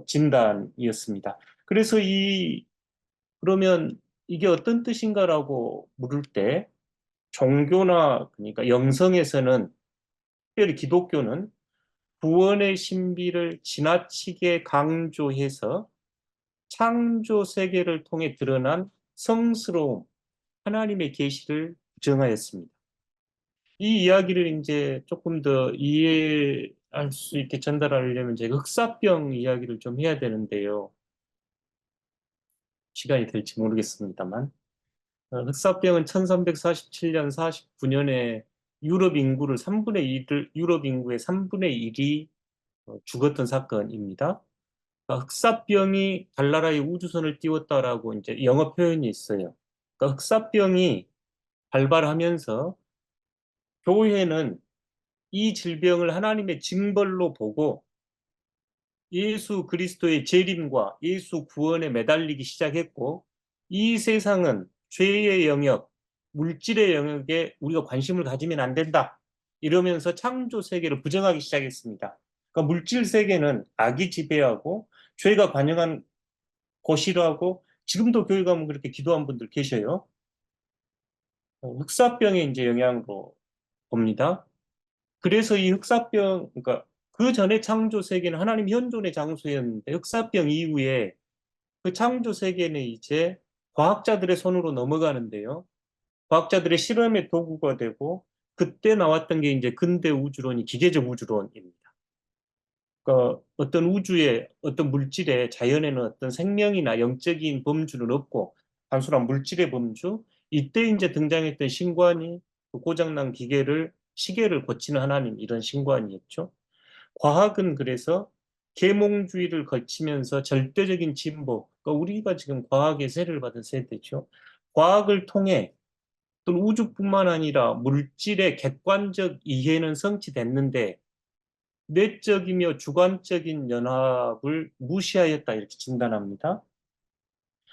진단이었습니다. 그래서 그러면 이게 어떤 뜻인가라고 물을 때 종교나 그러니까 영성에서는 특별히 기독교는 구원의 신비를 지나치게 강조해서 창조 세계를 통해 드러난 성스러움, 하나님의 계시를 부정하였습니다. 이 이야기를 이제 조금 더 이해할 수 있게 전달하려면 제가 흑사병 이야기를 좀 해야 되는데요. 시간이 될지 모르겠습니다만. 흑사병은 1347년, 49년에 유럽 인구를 3분의 1을, 유럽 인구의 3분의 1이 죽었던 사건입니다. 그러니까 흑사병이 달나라의 우주선을 띄웠다라고 이제 영어 표현이 있어요. 그러니까 흑사병이 발발하면서 교회는 이 질병을 하나님의 징벌로 보고 예수 그리스도의 재림과 예수 구원에 매달리기 시작했고 이 세상은 죄의 영역, 물질의 영역에 우리가 관심을 가지면 안 된다. 이러면서 창조 세계를 부정하기 시작했습니다. 그러니까 물질 세계는 악이 지배하고 죄가 관영한 곳이라고 지금도 교회 가면 그렇게 기도한 분들 계셔요. 흑사병의 이제 영향으로. 봅니다. 그래서 이 흑사병, 그러니까 그 전에 창조 세계는 하나님 현존의 장소였는데 흑사병 이후에 그 창조 세계는 이제 과학자들의 손으로 넘어가는데요. 과학자들의 실험의 도구가 되고 그때 나왔던 게 이제 근대 우주론이 기계적 우주론입니다. 그러니까 어떤 우주에 어떤 물질에 자연에는 어떤 생명이나 영적인 범주는 없고 단순한 물질의 범주 이때 이제 등장했던 신관이 그 고장난 기계를 시계를 고치는 하나님 이런 신관이었죠. 과학은 그래서 계몽주의를 거치면서 절대적인 진보, 그러니까 우리가 지금 과학의 세를 받은 세대죠. 과학을 통해 또는 우주뿐만 아니라 물질의 객관적 이해는 성취됐는데 내적이며 주관적인 연합을 무시하였다 이렇게 진단합니다.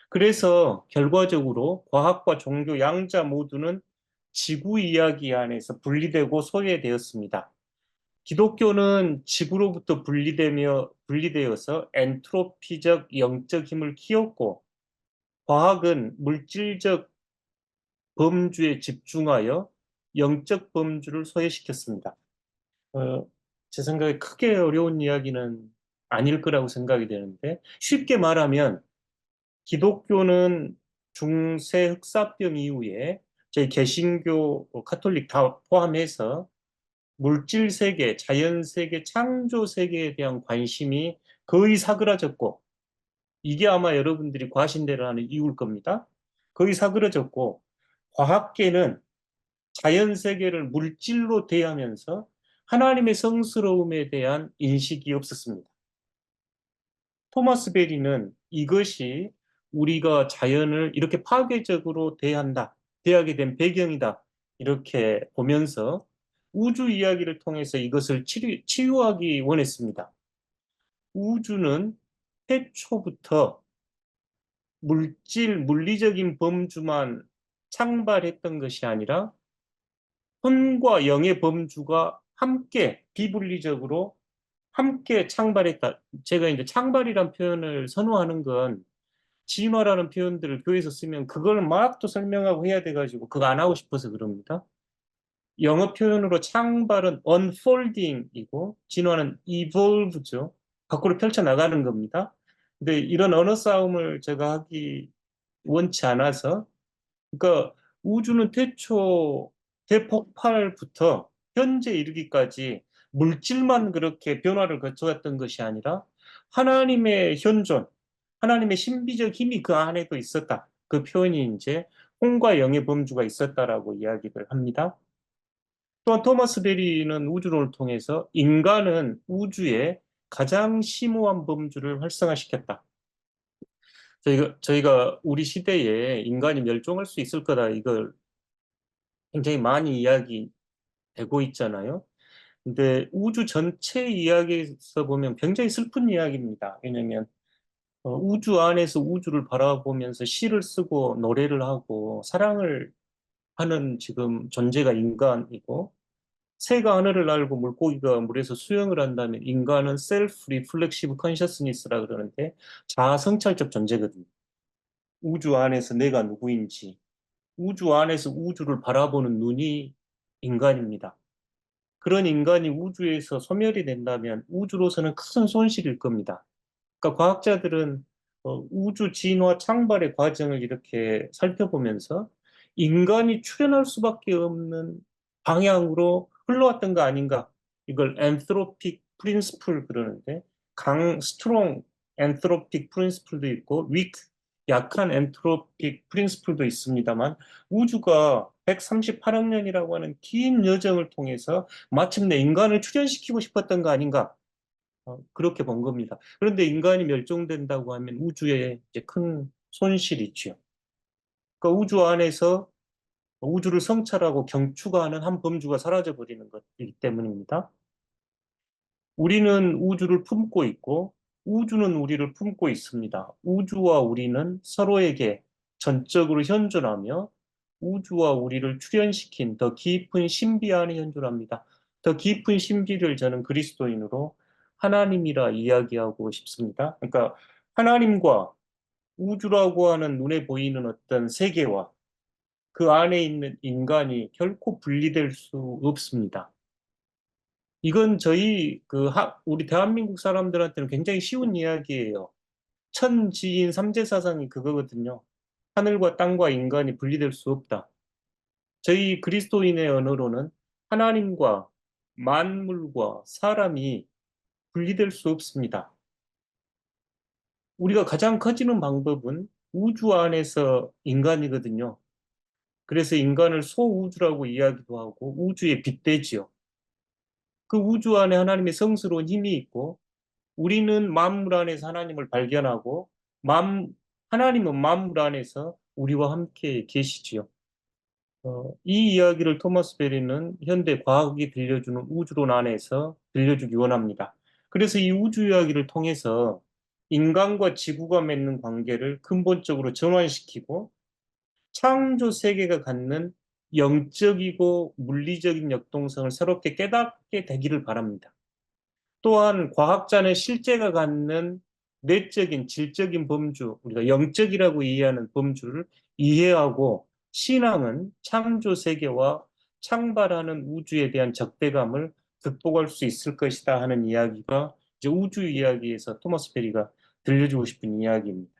그래서 결과적으로 과학과 종교 양자 모두는 지구 이야기 안에서 분리되고 소외되었습니다. 기독교는 지구로부터 분리되어서 엔트로피적 영적 힘을 키웠고 과학은 물질적 범주에 집중하여 영적 범주를 소외시켰습니다. 어, 제 생각에 크게 어려운 이야기는 아닐 거라고 생각이 되는데 쉽게 말하면 기독교는 중세 흑사병 이후에 저희 개신교, 카톨릭 다 포함해서 물질 세계, 자연 세계, 창조 세계에 대한 관심이 거의 사그라졌고 이게 아마 여러분들이 과신대로 하는 이유일 겁니다. 거의 사그라졌고 과학계는 자연 세계를 물질로 대하면서 하나님의 성스러움에 대한 인식이 없었습니다. 토마스 베리는 이것이 우리가 자연을 이렇게 파괴적으로 대하게 된 배경이다. 이렇게 보면서 우주 이야기를 통해서 이것을 치유하기 원했습니다. 우주는 태초부터 물리적인 범주만 창발했던 것이 아니라 혼과 영의 범주가 함께 비분리적으로 함께 창발했다. 제가 이제 창발이란 표현을 선호하는 건 진화라는 표현들을 교회에서 쓰면 그걸 막 또 설명하고 해야 돼가지고 그거 안 하고 싶어서 그럽니다. 영어 표현으로 창발은 unfolding이고 진화는 evolve죠. 밖으로 펼쳐나가는 겁니다. 근데 이런 언어 싸움을 제가 하기 원치 않아서 그러니까 우주는 태초 대폭발부터 현재 이르기까지 물질만 그렇게 변화를 거쳐왔던 것이 아니라 하나님의 현존, 하나님의 신비적 힘이 그 안에도 있었다. 그 표현이 이제 홍과 영의 범주가 있었다라고 이야기를 합니다. 또한 토마스 베리는 우주론을 통해서 인간은 우주의 가장 심오한 범주를 활성화시켰다. 저희가 우리 시대에 인간이 멸종할 수 있을 거다 이걸 굉장히 많이 이야기되고 있잖아요. 근데 우주 전체 이야기에서 보면 굉장히 슬픈 이야기입니다. 왜냐하면 우주 안에서 우주를 바라보면서 시를 쓰고 노래를 하고 사랑을 하는 지금 존재가 인간이고 새가 하늘을 날고 물고기가 물에서 수영을 한다면 인간은 셀프 리플렉시브 컨셔스니스라 그러는데 자아 성찰적 존재거든요. 우주 안에서 내가 누구인지 우주 안에서 우주를 바라보는 눈이 인간입니다. 그런 인간이 우주에서 소멸이 된다면 우주로서는 큰 손실일 겁니다. 그러니까 과학자들은 우주 진화 창발의 과정을 이렇게 살펴보면서 인간이 출현할 수밖에 없는 방향으로 흘러왔던 거 아닌가? 이걸 엔트로픽 프린스플 그러는데 스트롱 엔트로픽 프린스플도 있고 약한 엔트로픽 프린스플도 있습니다만 우주가 138억 년이라고 하는 긴 여정을 통해서 마침내 인간을 출현시키고 싶었던 거 아닌가? 그렇게 본 겁니다. 그런데 인간이 멸종된다고 하면 우주에 이제 큰 손실이 있죠. 그러니까 우주 안에서 우주를 성찰하고 경추하는 한 범주가 사라져 버리는 것이기 때문입니다. 우리는 우주를 품고 있고 우주는 우리를 품고 있습니다. 우주와 우리는 서로에게 전적으로 현존하며 우주와 우리를 출현시킨 더 깊은 신비 안에 현존합니다. 더 깊은 신비를 저는 그리스도인으로 하나님이라 이야기하고 싶습니다. 그러니까 하나님과 우주라고 하는 눈에 보이는 어떤 세계와 그 안에 있는 인간이 결코 분리될 수 없습니다. 이건 우리 대한민국 사람들한테는 굉장히 쉬운 이야기예요. 천지인 삼재사상이 그거거든요. 하늘과 땅과 인간이 분리될 수 없다. 저희 그리스도인의 언어로는 하나님과 만물과 사람이 분리될 수 없습니다. 우리가 가장 커지는 방법은 우주 안에서 인간이거든요. 그래서 인간을 소우주라고 이야기도 하고 우주의 빗대지요. 그 우주 안에 하나님의 성스러운 힘이 있고 우리는 만물 안에서 하나님을 발견하고 만, 하나님은 만물 안에서 우리와 함께 계시지요. 이 이야기를 토마스 베리는 현대 과학이 들려주는 우주론 안에서 들려주기 원합니다. 그래서 이 우주 이야기를 통해서 인간과 지구가 맺는 관계를 근본적으로 전환시키고 창조 세계가 갖는 영적이고 물리적인 역동성을 새롭게 깨닫게 되기를 바랍니다. 또한 과학자는 실제가 갖는 내적인 질적인 범주, 우리가 영적이라고 이해하는 범주를 이해하고 신앙은 창조 세계와 창발하는 우주에 대한 적대감을 극복할 수 있을 것이다 하는 이야기가 이제 우주 이야기에서 토마스 베리가 들려주고 싶은 이야기입니다.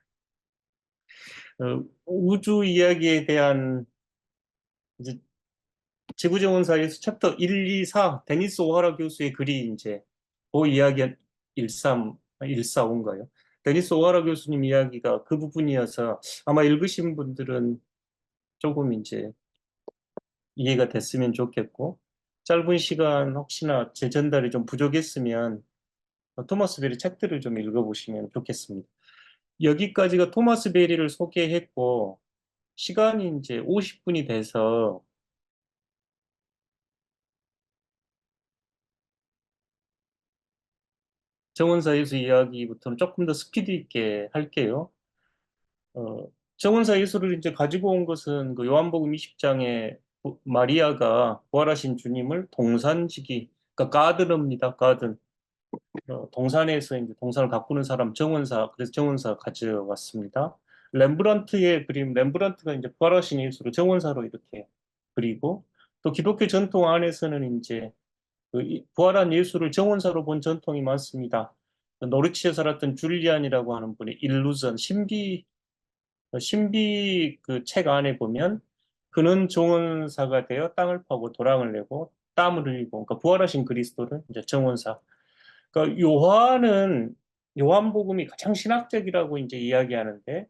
우주 이야기에 대한 이제 지구정원사에서 챕터 1, 2, 4 데니스 오하라 교수의 글이 이제 그 이야기 13, 145인가요? 데니스 오하라 교수님 이야기가 그 부분이어서 아마 읽으신 분들은 조금 이제 이해가 됐으면 좋겠고 짧은 시간 혹시나 제 전달이 좀 부족했으면 토마스 베리 책들을 좀 읽어보시면 좋겠습니다. 여기까지가 토마스 베리를 소개했고 시간이 이제 50분이 돼서 정원사 예수 이야기부터는 조금 더 스피드 있게 할게요. 정원사 예수를 이제 가지고 온 것은 그 요한복음 20장에 마리아가 부활하신 주님을 동산지기, 그러니까 가드너입니다. 가든. 동산에서 이제 동산을 가꾸는 사람 정원사, 그래서 정원사 가져왔습니다. 렘브란트의 그림, 렘브란트가 이제 부활하신 예수를 정원사로 이렇게 그리고 또 기독교 전통 안에서는 이제 부활한 예수를 정원사로 본 전통이 많습니다. 노르치에 살았던 줄리안이라고 하는 분이 일루전, 신비 그 책 안에 보면 그는 정원사가 되어 땅을 파고 도랑을 내고 땀을 흘리고, 그러니까 부활하신 그리스도를 이제 정원사. 그러니까 요한복음이 가장 신학적이라고 이제 이야기하는데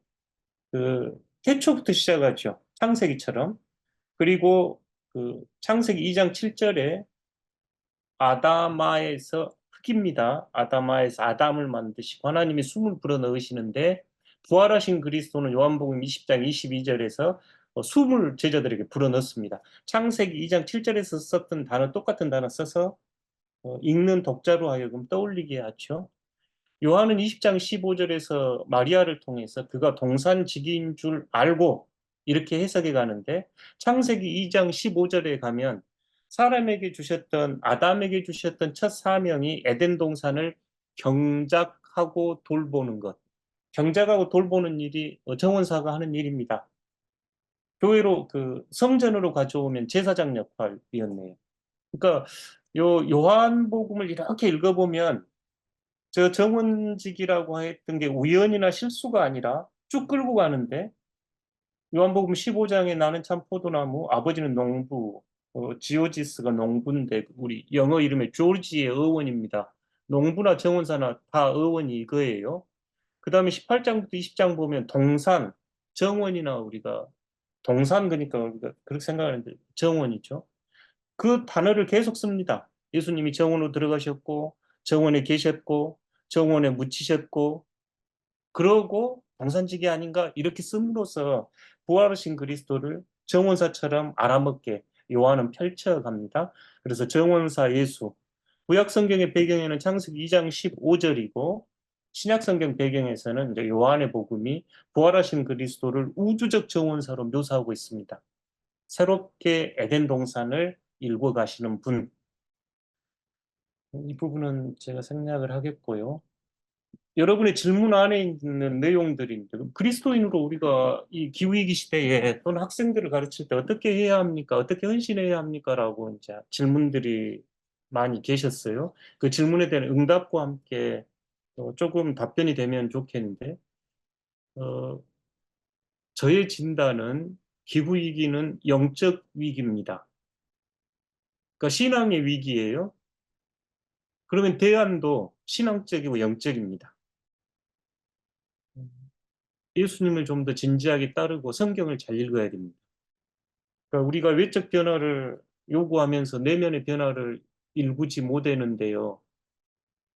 그 태초부터 시작하죠. 창세기처럼. 그리고 그 창세기 2장 7절에 아다마에서 흙입니다. 아다마에서 아담을 만드시고 하나님이 숨을 불어넣으시는데 부활하신 그리스도는 요한복음 20장 22절에서 숨을 제자들에게 불어넣습니다. 창세기 2장 7절에서 썼던 단어 똑같은 단어 써서 읽는 독자로 하여금 떠올리게 하죠. 요한은 20장 15절에서 마리아를 통해서 그가 동산지기인 줄 알고 이렇게 해석해 가는데 창세기 2장 15절에 가면 사람에게 주셨던 아담에게 주셨던 첫 사명이 에덴 동산을 경작하고 돌보는 것. 경작하고 돌보는 일이 정원사가 하는 일입니다. 교회로 그 성전으로 가져오면 제사장 역할이었네요. 그러니까 요 요한복음을 이렇게 읽어보면 저 정은직이라고 했던 게 우연이나 실수가 아니라 쭉 끌고 가는데 요한복음 15장에 나는 참 포도나무, 아버지는 농부, 지오지스가 농부인데 우리 영어 이름에 조지의 어원입니다. 농부나 정원사나 다 어원이 이거예요. 그 다음에 18장부터 20장 보면 동산, 정원이나 우리가 동산 그러니까 우리가 그렇게 생각하는데 정원이죠. 그 단어를 계속 씁니다. 예수님이 정원으로 들어가셨고 정원에 계셨고 정원에 묻히셨고 그러고 동산지기 아닌가 이렇게 씀으로써 부활하신 그리스도를 정원사처럼 알아먹게 요한은 펼쳐갑니다. 그래서 정원사 예수 구약 성경의 배경에는 창세기 2장 15절이고 신약 성경 배경에서는 이제 요한의 복음이 부활하신 그리스도를 우주적 정원사로 묘사하고 있습니다. 새롭게 에덴 동산을 일궈 가시는 분. 이 부분은 제가 생략을 하겠고요. 여러분의 질문 안에 있는 내용들인데, 그리스도인으로 우리가 이 기후위기 시대에 또는 학생들을 가르칠 때 어떻게 해야 합니까? 어떻게 헌신해야 합니까? 라고 이제 질문들이 많이 계셨어요. 그 질문에 대한 응답과 함께 조금 답변이 되면 좋겠는데, 어, 저의 진단은 기후위기는 영적 위기입니다. 그러니까 신앙의 위기예요. 그러면 대안도 신앙적이고 영적입니다. 예수님을 좀 더 진지하게 따르고 성경을 잘 읽어야 됩니다. 그러니까 우리가 외적 변화를 요구하면서 내면의 변화를 일구지 못하는데요.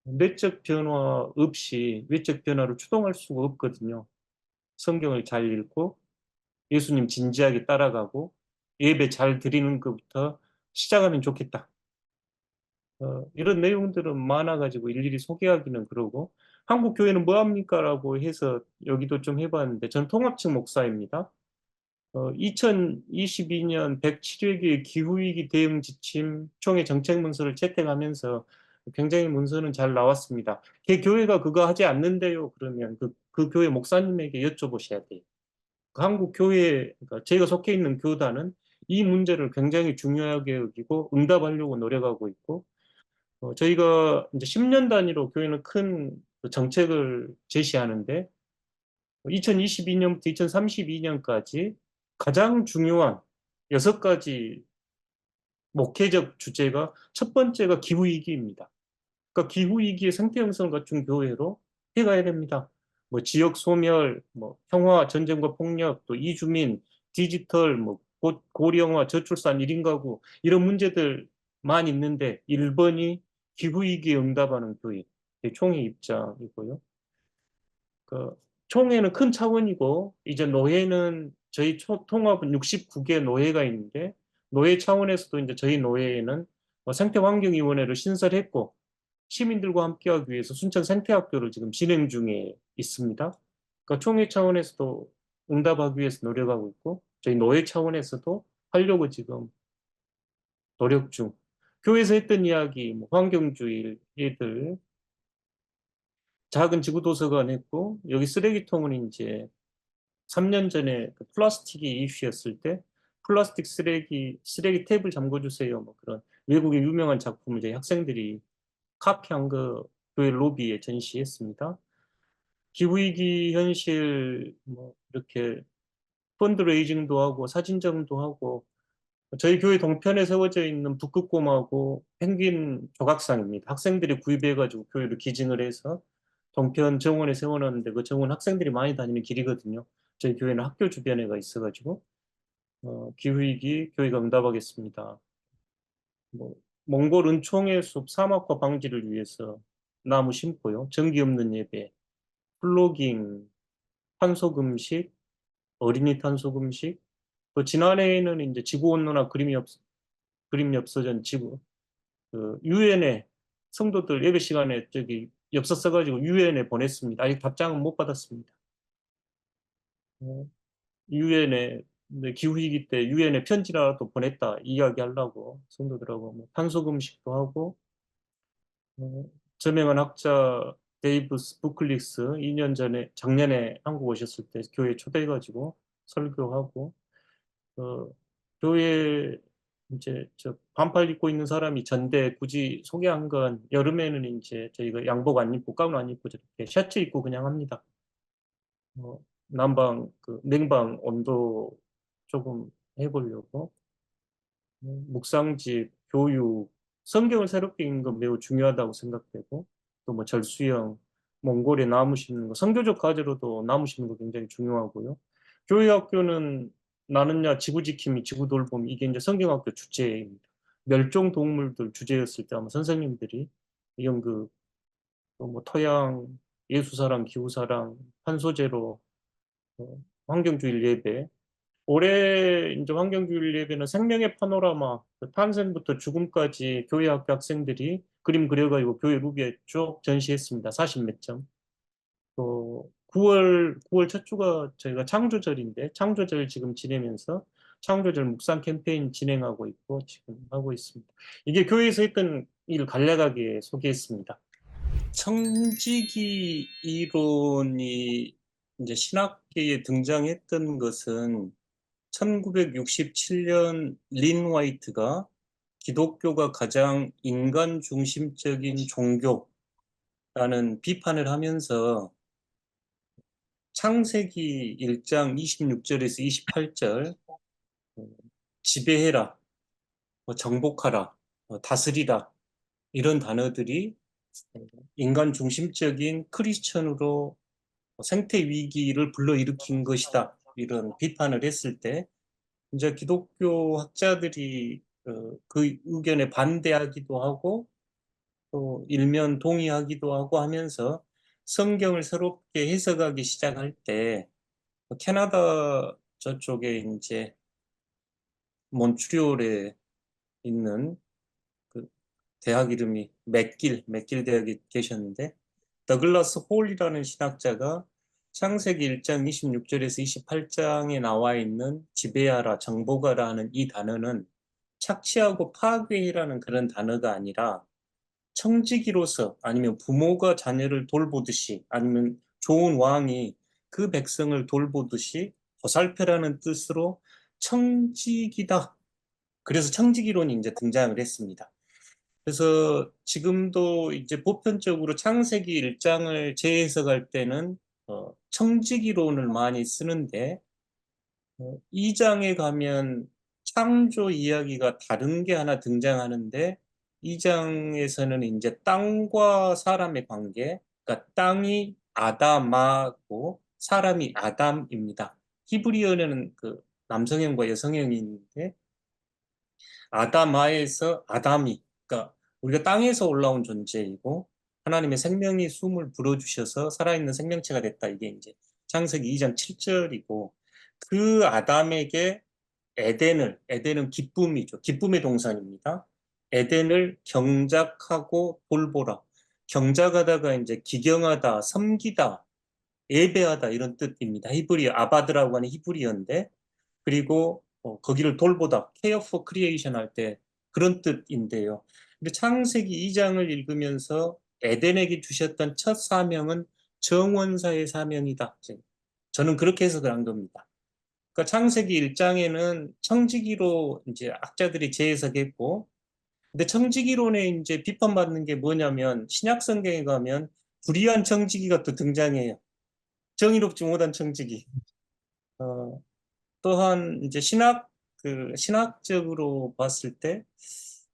내적 변화 없이 외적 변화를 추동할 수가 없거든요. 성경을 잘 읽고 예수님 진지하게 따라가고 예배 잘 드리는 것부터 시작하면 좋겠다. 이런 내용들은 많아가지고 일일이 소개하기는 그러고 한국 교회는 뭐 합니까? 라고 해서 여기도 좀 해봤는데 전 통합측 목사입니다. 2022년 107회기의 기후위기 대응 지침 총회 정책 문서를 채택하면서 굉장히 문서는 잘 나왔습니다. 걔 교회가 그거 하지 않는데요. 그러면 그 교회 목사님에게 여쭤보셔야 돼요. 그 한국 교회, 그러니까 저희가 속해 있는 교단은 이 문제를 굉장히 중요하게 여기고 응답하려고 노력하고 있고, 저희가 이제 10년 단위로 교회는 큰그 정책을 제시하는데, 2022년부터 2032년까지 가장 중요한 6가지 목회적 주제가 첫 번째가 기후위기입니다. 그러니까 기후위기의 생태 형성 갖춘 교회로 해가야 됩니다. 뭐 지역 소멸, 뭐 평화, 전쟁과 폭력, 또 이주민, 디지털, 뭐 고령화, 저출산, 1인 가구 이런 문제들만 있는데 1번이 기후위기에 응답하는 교회, 총회 입장이고요. 그 총회는 큰 차원이고 이제 노회는 저희 통합은 69개 노회가 있는데 노회 차원에서도 이제 저희 노회에는 생태환경위원회를 신설했고 시민들과 함께하기 위해서 순천 생태학교를 지금 진행 중에 있습니다. 그러니까 총회 차원에서도 응답하기 위해서 노력하고 있고 저희 노회 차원에서도 하려고 지금 노력 중. 교회에서 했던 이야기, 뭐 환경주의 애들 작은 지구 도서관 했고 여기 쓰레기통은 이제 3년 전에 그 플라스틱이 이슈였을 때 플라스틱 쓰레기 탭을 잠궈주세요. 뭐 그런 외국의 유명한 작품을 이제 학생들이 카피한 거 교회 로비에 전시했습니다. 기후위기 현실 뭐 이렇게 펀드레이징도 하고 사진전도 하고 저희 교회 동편에 세워져 있는 북극곰하고 펭귄 조각상입니다. 학생들이 구입해가지고 교회로 기증을 해서 동편 정원에 세워놨는데 그 정원 학생들이 많이 다니는 길이거든요. 저희 교회는 학교 주변에가 있어가지고 기후위기 교회가 응답하겠습니다. 뭐 몽골 은총의 숲 사막화 방지를 위해서 나무 심고요. 전기 없는 예배, 플로깅, 탄소 금식, 어린이 탄소 금식. 또 지난해에는 이제 지구 온난화 그림 엽서전 지구 그 유엔에 성도들 예배 시간에 저기 엽서 써가지고 유엔에 보냈습니다. 아직 답장은 못 받았습니다. 유엔에 기후위기 때 유엔에 편지라도 보냈다 이야기하려고 성도들하고 뭐 탄소 금식도 하고 어, 저명한 학자 데이브스 부클릭스 2년 전에 작년에 한국 오셨을 때 교회 초대해가지고 설교하고 어, 교회 이제 저 반팔 입고 있는 사람이 전대 굳이 소개한 건 여름에는 이제 저희가 양복 안 입고 가운 안 입고 저렇게 셔츠 입고 그냥 합니다. 난방 그 냉방 온도 조금 해보려고 묵상집, 교육, 성경을 새롭게 읽는 건 매우 중요하다고 생각되고 또 뭐 절수영, 몽골에 나무 심는 거, 선교적 과제로도 나무 심는 거 굉장히 중요하고요. 교회 학교는 나는야 지구 지킴이, 지구 돌봄 이게 이제 성경학교 주제입니다. 멸종 동물들 주제였을 때 아마 선생님들이 연극, 또뭐 토양, 예수사랑, 기후사랑, 탄소제로, 환경주의 예배 올해 이제 환경교육 예배는 생명의 파노라마, 그 탄생부터 죽음까지 교회 학교 학생들이 그림 그려가지고 교회 루비에 쭉 전시했습니다. 40 몇 점. 또 9월 첫 주가 저희가 창조절인데 창조절 지금 지내면서 창조절 묵상 캠페인 진행하고 있고 지금 하고 있습니다. 이게 교회에서 했던 일 간략하게 소개했습니다. 청지기 이론이 이제 신학계에 등장했던 것은 1967년 린 화이트가 기독교가 가장 인간 중심적인 종교라는 비판을 하면서 창세기 1장 26절에서 28절 지배해라, 정복하라, 다스리라 이런 단어들이 인간 중심적인 크리스천으로 생태 위기를 불러일으킨 것이다. 이런 비판을 했을 때 이제 기독교 학자들이 그 의견에 반대하기도 하고 또 일면 동의하기도 하고 하면서 성경을 새롭게 해석하기 시작할 때 캐나다 저쪽에 이제 몬트리올에 있는 그 대학 이름이 맥길 대학에 계셨는데 더글라스 홀이라는 신학자가 창세기 1장 26절에서 28장에 나와 있는 지배하라, 정복하라 하는 이 단어는 착취하고 파괴라는 그런 단어가 아니라 청지기로서 아니면 부모가 자녀를 돌보듯이 아니면 좋은 왕이 그 백성을 돌보듯이 보살펴라는 뜻으로 청지기다. 그래서 청지기론이 이제 등장을 했습니다. 그래서 지금도 이제 보편적으로 창세기 1장을 재해석할 때는 청지기론을 많이 쓰는데 2장에 가면 창조 이야기가 다른 게 하나 등장하는데 2장에서는 이제 땅과 사람의 관계, 그러니까 땅이 아담하고 사람이 아담입니다. 히브리어는 그 남성형과 여성형이 있는데 아담아에서 아담이, 그러니까 우리가 땅에서 올라온 존재이고 하나님의 생명이 숨을 불어주셔서 살아있는 생명체가 됐다. 이게 이제 창세기 2장 7절이고 그 아담에게 에덴은 기쁨이죠. 기쁨의 동산입니다. 에덴을 경작하고 돌보라. 경작하다가 이제 기경하다, 섬기다, 예배하다 이런 뜻입니다. 히브리어 아바드라고 하는 히브리어인데 그리고 거기를 돌보다 care for creation 할 때 그런 뜻인데요. 근데 창세기 2장을 읽으면서 에덴에게 주셨던 첫 사명은 정원사의 사명이다. 저는 그렇게 해석을 한 겁니다. 그러니까 창세기 1장에는 청지기로 이제 학자들이 재해석했고, 근데 청지기론에 이제 비판받는 게 뭐냐면 신약 성경에 가면 불의한 청지기가 또 등장해요. 정의롭지 못한 청지기. 어, 또한 이제 신학적으로 봤을 때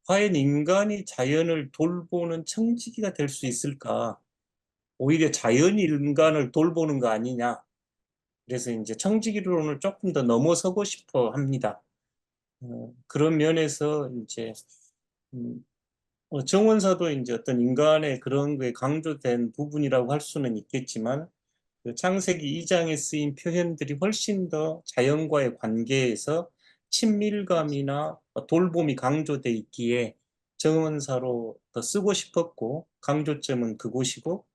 과연 인간이 자연을 돌보는 청지기가 될 수 있을까? 오히려 자연이 인간을 돌보는 거 아니냐? 그래서 이제 청지기론을 조금 더 넘어서고 싶어 합니다. 그런 면에서 이제 음, 정원사도 이제 어떤 인간의 그런 거에 강조된 부분이라고 할 수는 있겠지만 그 창세기 2장에 쓰인 표현들이 훨씬 더 자연과의 관계에서 친밀감이나 돌봄이 강조돼 있기에 정원사로 더 쓰고 싶었고 강조점은 그곳이고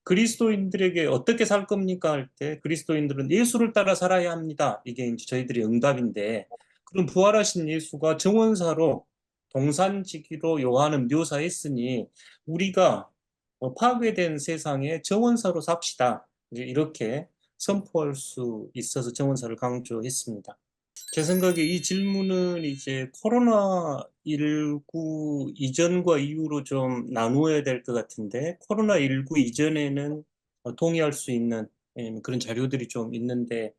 그리스도인들에게 어떻게 살 겁니까 할 때 그리스도인들은 예수를 따라 살아야 합니다. 이게 이제 저희들의 응답인데 그럼 부활하신 예수가 정원사로 동산지기로 요한은 묘사했으니 우리가 파괴된 세상에 정원사로 삽시다. 이제 이렇게 선포할 수 있어서 정원사를 강조했습니다. 제 생각에 이 질문은 이제 코로나19 이전과 이후로 좀 나누어야 될 것 같은데, 코로나19 이전에는 동의할 수 있는 그런 자료들이 좀 있는데,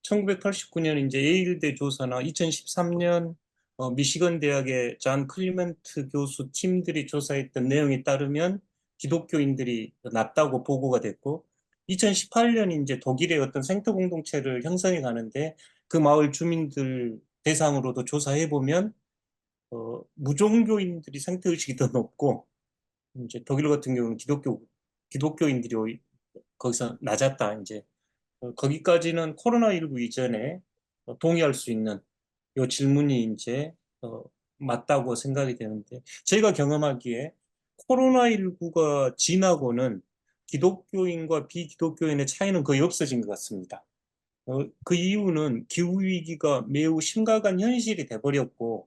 1989년 이제 예일대 조사나 2013년 미시건 대학의 잔 클리멘트 교수 팀들이 조사했던 내용에 따르면 기독교인들이 낮다고 보고가 됐고, 2018년 이제 독일의 어떤 생태 공동체를 형성해 가는데 그 마을 주민들 대상으로도 조사해 보면 무종교인들이 생태 의식이 더 높고 이제 독일 같은 경우는 기독교인들이 거기서 낮았다. 이제 거기까지는 코로나19 이전에 동의할 수 있는 요 질문이 이제 맞다고 생각이 되는데 제가 경험하기에 코로나19가 지나고는 기독교인과 비기독교인의 차이는 거의 없어진 것 같습니다. 그 이유는 기후위기가 매우 심각한 현실이 돼버렸고,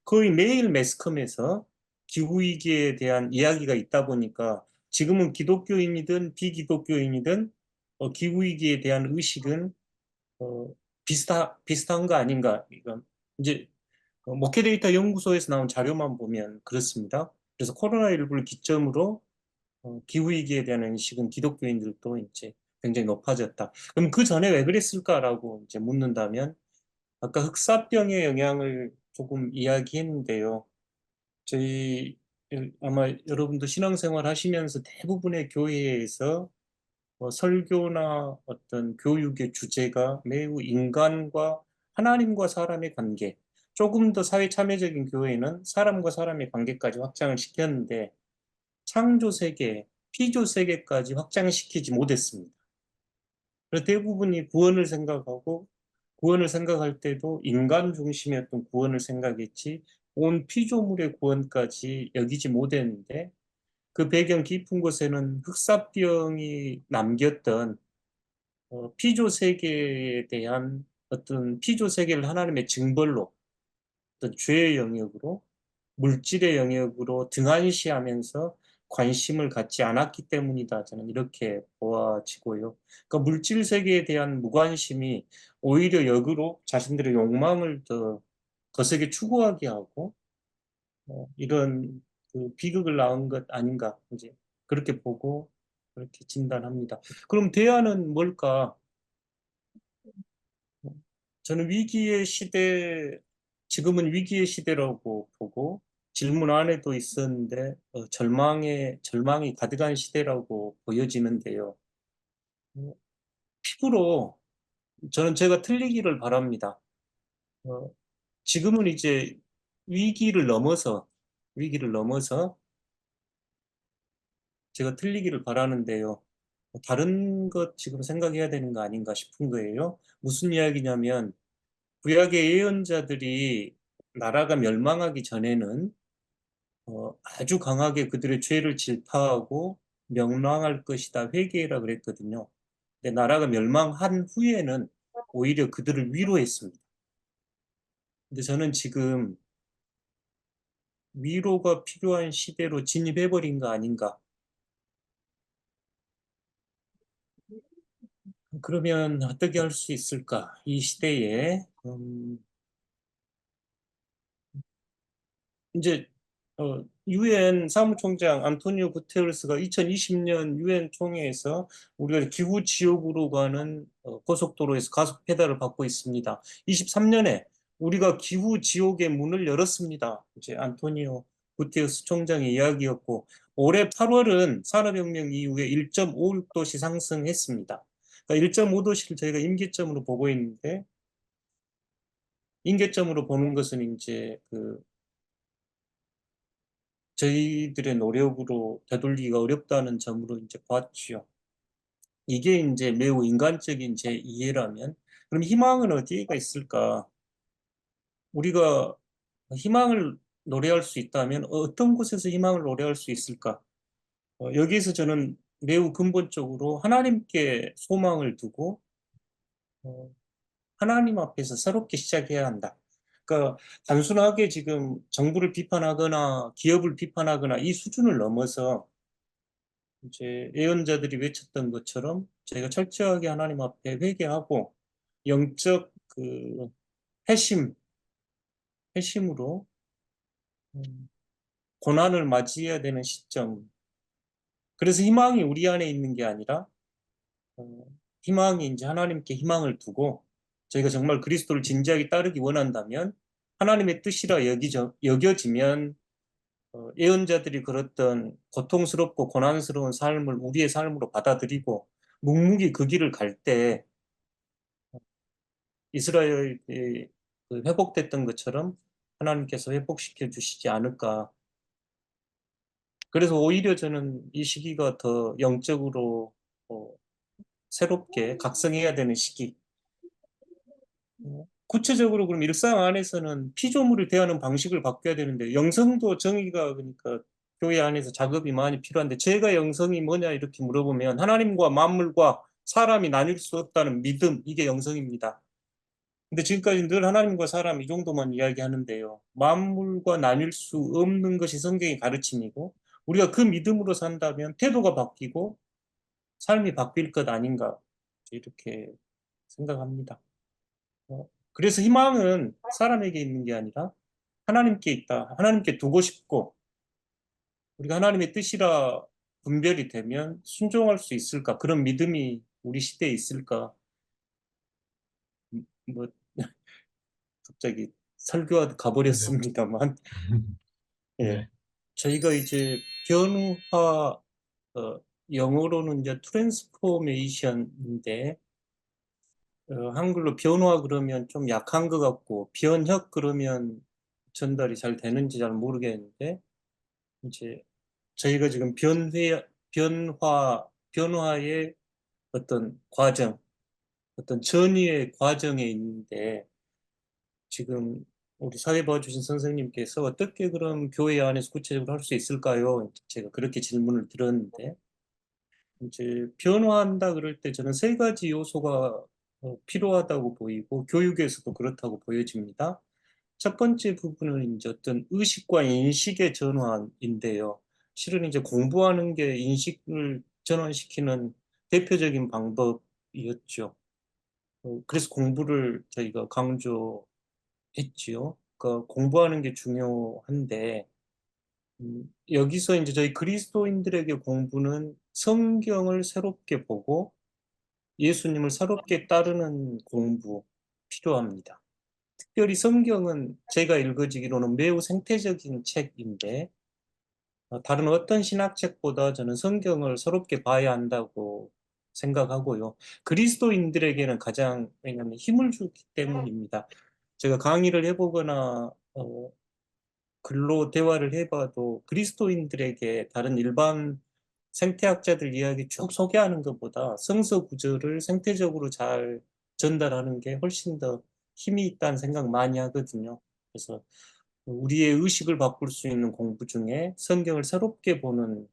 거의 매일 매스컴에서 기후위기에 대한 이야기가 있다 보니까 지금은 기독교인이든 비기독교인이든 기후위기에 대한 의식은 어, 비슷한 거 아닌가. 이건 이제 모케데이터 연구소에서 나온 자료만 보면 그렇습니다. 그래서 코로나19를 기점으로 기후위기에 대한 인식은 기독교인들도 이제 굉장히 높아졌다. 그럼 그 전에 왜 그랬을까라고 이제 묻는다면 아까 흑사병의 영향을 조금 이야기했는데요. 저희 아마 여러분도 신앙생활 하시면서 대부분의 교회에서 설교나 어떤 교육의 주제가 매우 인간과 하나님과 사람의 관계, 조금 더 사회 참여적인 교회는 사람과 사람의 관계까지 확장을 시켰는데 창조 세계, 피조 세계까지 확장시키지 못했습니다. 그래서 대부분이 구원을 생각하고 구원을 생각할 때도 인간 중심이었던 구원을 생각했지 온 피조물의 구원까지 여기지 못했는데 그 배경 깊은 곳에는 흑사병이 남겼던 피조 세계에 대한 어떤 피조 세계를 하나님의 징벌로 어떤 죄의 영역으로 물질의 영역으로 등한시하면서 관심을 갖지 않았기 때문이다. 저는 이렇게 보아지고요. 그러니까 물질 세계에 대한 무관심이 오히려 역으로 자신들의 욕망을 더 거세게 추구하게 하고 이런 그 비극을 낳은 것 아닌가 이제 그렇게 보고 그렇게 진단합니다. 그럼 대안은 뭘까? 저는 위기의 시대, 지금은 위기의 시대라고 보고 질문 안에도 있었는데 절망이 가득한 시대라고 보여지는데요. 어, 피부로 저는 제가 틀리기를 바랍니다. 어, 지금은 이제 위기를 넘어서 위기를 넘어서 제가 틀리기를 바라는데요. 다른 것 지금 생각해야 되는 거 아닌가 싶은 거예요. 무슨 이야기냐면 구약의 예언자들이 나라가 멸망하기 전에는 아주 강하게 그들의 죄를 질타하고 명망할 것이다 회개해라 그랬거든요. 근데 나라가 멸망한 후에는 오히려 그들을 위로했습니다. 근데 저는 지금 위로가 필요한 시대로 진입해버린 거 아닌가. 그러면 어떻게 할 수 있을까? 이 시대에 이제 유엔 사무총장 안토니오 구테르스가 2020년 유엔 총회에서 우리가 기후 지옥으로 가는 고속도로에서 가속 페달을 받고 있습니다. 23년에 우리가 기후 지옥의 문을 열었습니다. 이제 안토니오 구테르스 총장의 이야기였고 올해 8월은 산업혁명 이후에 1.56도씨 상승했습니다. 그러니까 1.5도씨를 저희가 임계점으로 보고 있는데 임계점으로 보는 것은 이제 그 저희들의 노력으로 되돌리기가 어렵다는 점으로 이제 봤죠. 이게 이제 매우 인간적인 제 이해라면, 그럼 희망은 어디가 있을까? 우리가 희망을 노래할 수 있다면 어떤 곳에서 희망을 노래할 수 있을까? 여기에서 저는 매우 근본적으로 하나님께 소망을 두고 어, 하나님 앞에서 새롭게 시작해야 한다. 그러니까 단순하게 지금 정부를 비판하거나 기업을 비판하거나 이 수준을 넘어서 이제 예언자들이 외쳤던 것처럼 저희가 철저하게 하나님 앞에 회개하고 영적 그 회심, 회심으로 음, 고난을 맞이해야 되는 시점. 그래서 희망이 우리 안에 있는 게 아니라 어, 희망이 이제 하나님께 희망을 두고 저희가 정말 그리스도를 진지하게 따르기 원한다면 하나님의 뜻이라 여겨지면 예언자들이 그랬던 고통스럽고 고난스러운 삶을 우리의 삶으로 받아들이고 묵묵히 그 길을 갈때 이스라엘이 그 회복됐던 것처럼 하나님께서 회복시켜 주시지 않을까. 그래서 오히려 저는 이 시기가 더 영적으로 어, 새롭게 각성해야 되는 시기. 구체적으로 그럼 일상 안에서는 피조물을 대하는 방식을 바뀌어야 되는데 영성도 정의가 그러니까 교회 안에서 작업이 많이 필요한데 제가 영성이 뭐냐 이렇게 물어보면 하나님과 만물과 사람이 나뉠 수 없다는 믿음 이게 영성입니다. 근데 지금까지 늘 하나님과 사람 이 정도만 이야기하는데요. 만물과 나뉠 수 없는 것이 성경의 가르침이고 우리가 그 믿음으로 산다면 태도가 바뀌고 삶이 바뀔 것 아닌가 이렇게 생각합니다. 그래서 희망은 사람에게 있는 게 아니라 하나님께 있다. 하나님께 두고 싶고 우리가 하나님의 뜻이라 분별이 되면 순종할 수 있을까? 그런 믿음이 우리 시대에 있을까? 뭐 갑자기 설교가 네. 가버렸습니다만, 예, 네. 저희가 이제 변화, 어, 영어로는 이제 트랜스포메이션인데 한글로 변화 그러면 좀 약한 것 같고 변혁 그러면 전달이 잘 되는지 잘 모르겠는데 이제 저희가 지금 변화의 어떤 과정, 어떤 전이의 과정에 있는데 지금 우리 사회 봐주신 선생님께서 어떻게 그럼 교회 안에서 구체적으로 할 수 있을까요? 제가 그렇게 질문을 드렸는데 이제 변화한다 그럴 때 저는 세 가지 요소가 필요하다고 보이고 교육에서도 그렇다고 보여집니다. 첫 번째 부분은 이제 어떤 의식과 인식의 전환인데요. 실은 이제 공부하는 게 인식을 전환시키는 대표적인 방법이었죠. 그래서 공부를 저희가 강조했지요. 그러니까 공부하는 게 중요한데, 여기서 이제 저희 그리스도인들에게 공부는 성경을 새롭게 보고 예수님을 새롭게 따르는 공부 필요합니다. 특별히 성경은 제가 읽어지기로는 매우 생태적인 책인데, 다른 어떤 신학책보다 저는 성경을 새롭게 봐야 한다고 생각하고요. 그리스도인들에게는 가장, 왜냐하면 힘을 주기 때문입니다. 제가 강의를 해보거나, 글로 대화를 해봐도 그리스도인들에게 다른 일반 생태학자들 이야기 쭉 소개하는 것보다 성서 구절을 생태적으로 잘 전달하는 게 훨씬 더 힘이 있다는 생각 많이 하거든요. 그래서 우리의 의식을 바꿀 수 있는 공부 중에 성경을 새롭게 보는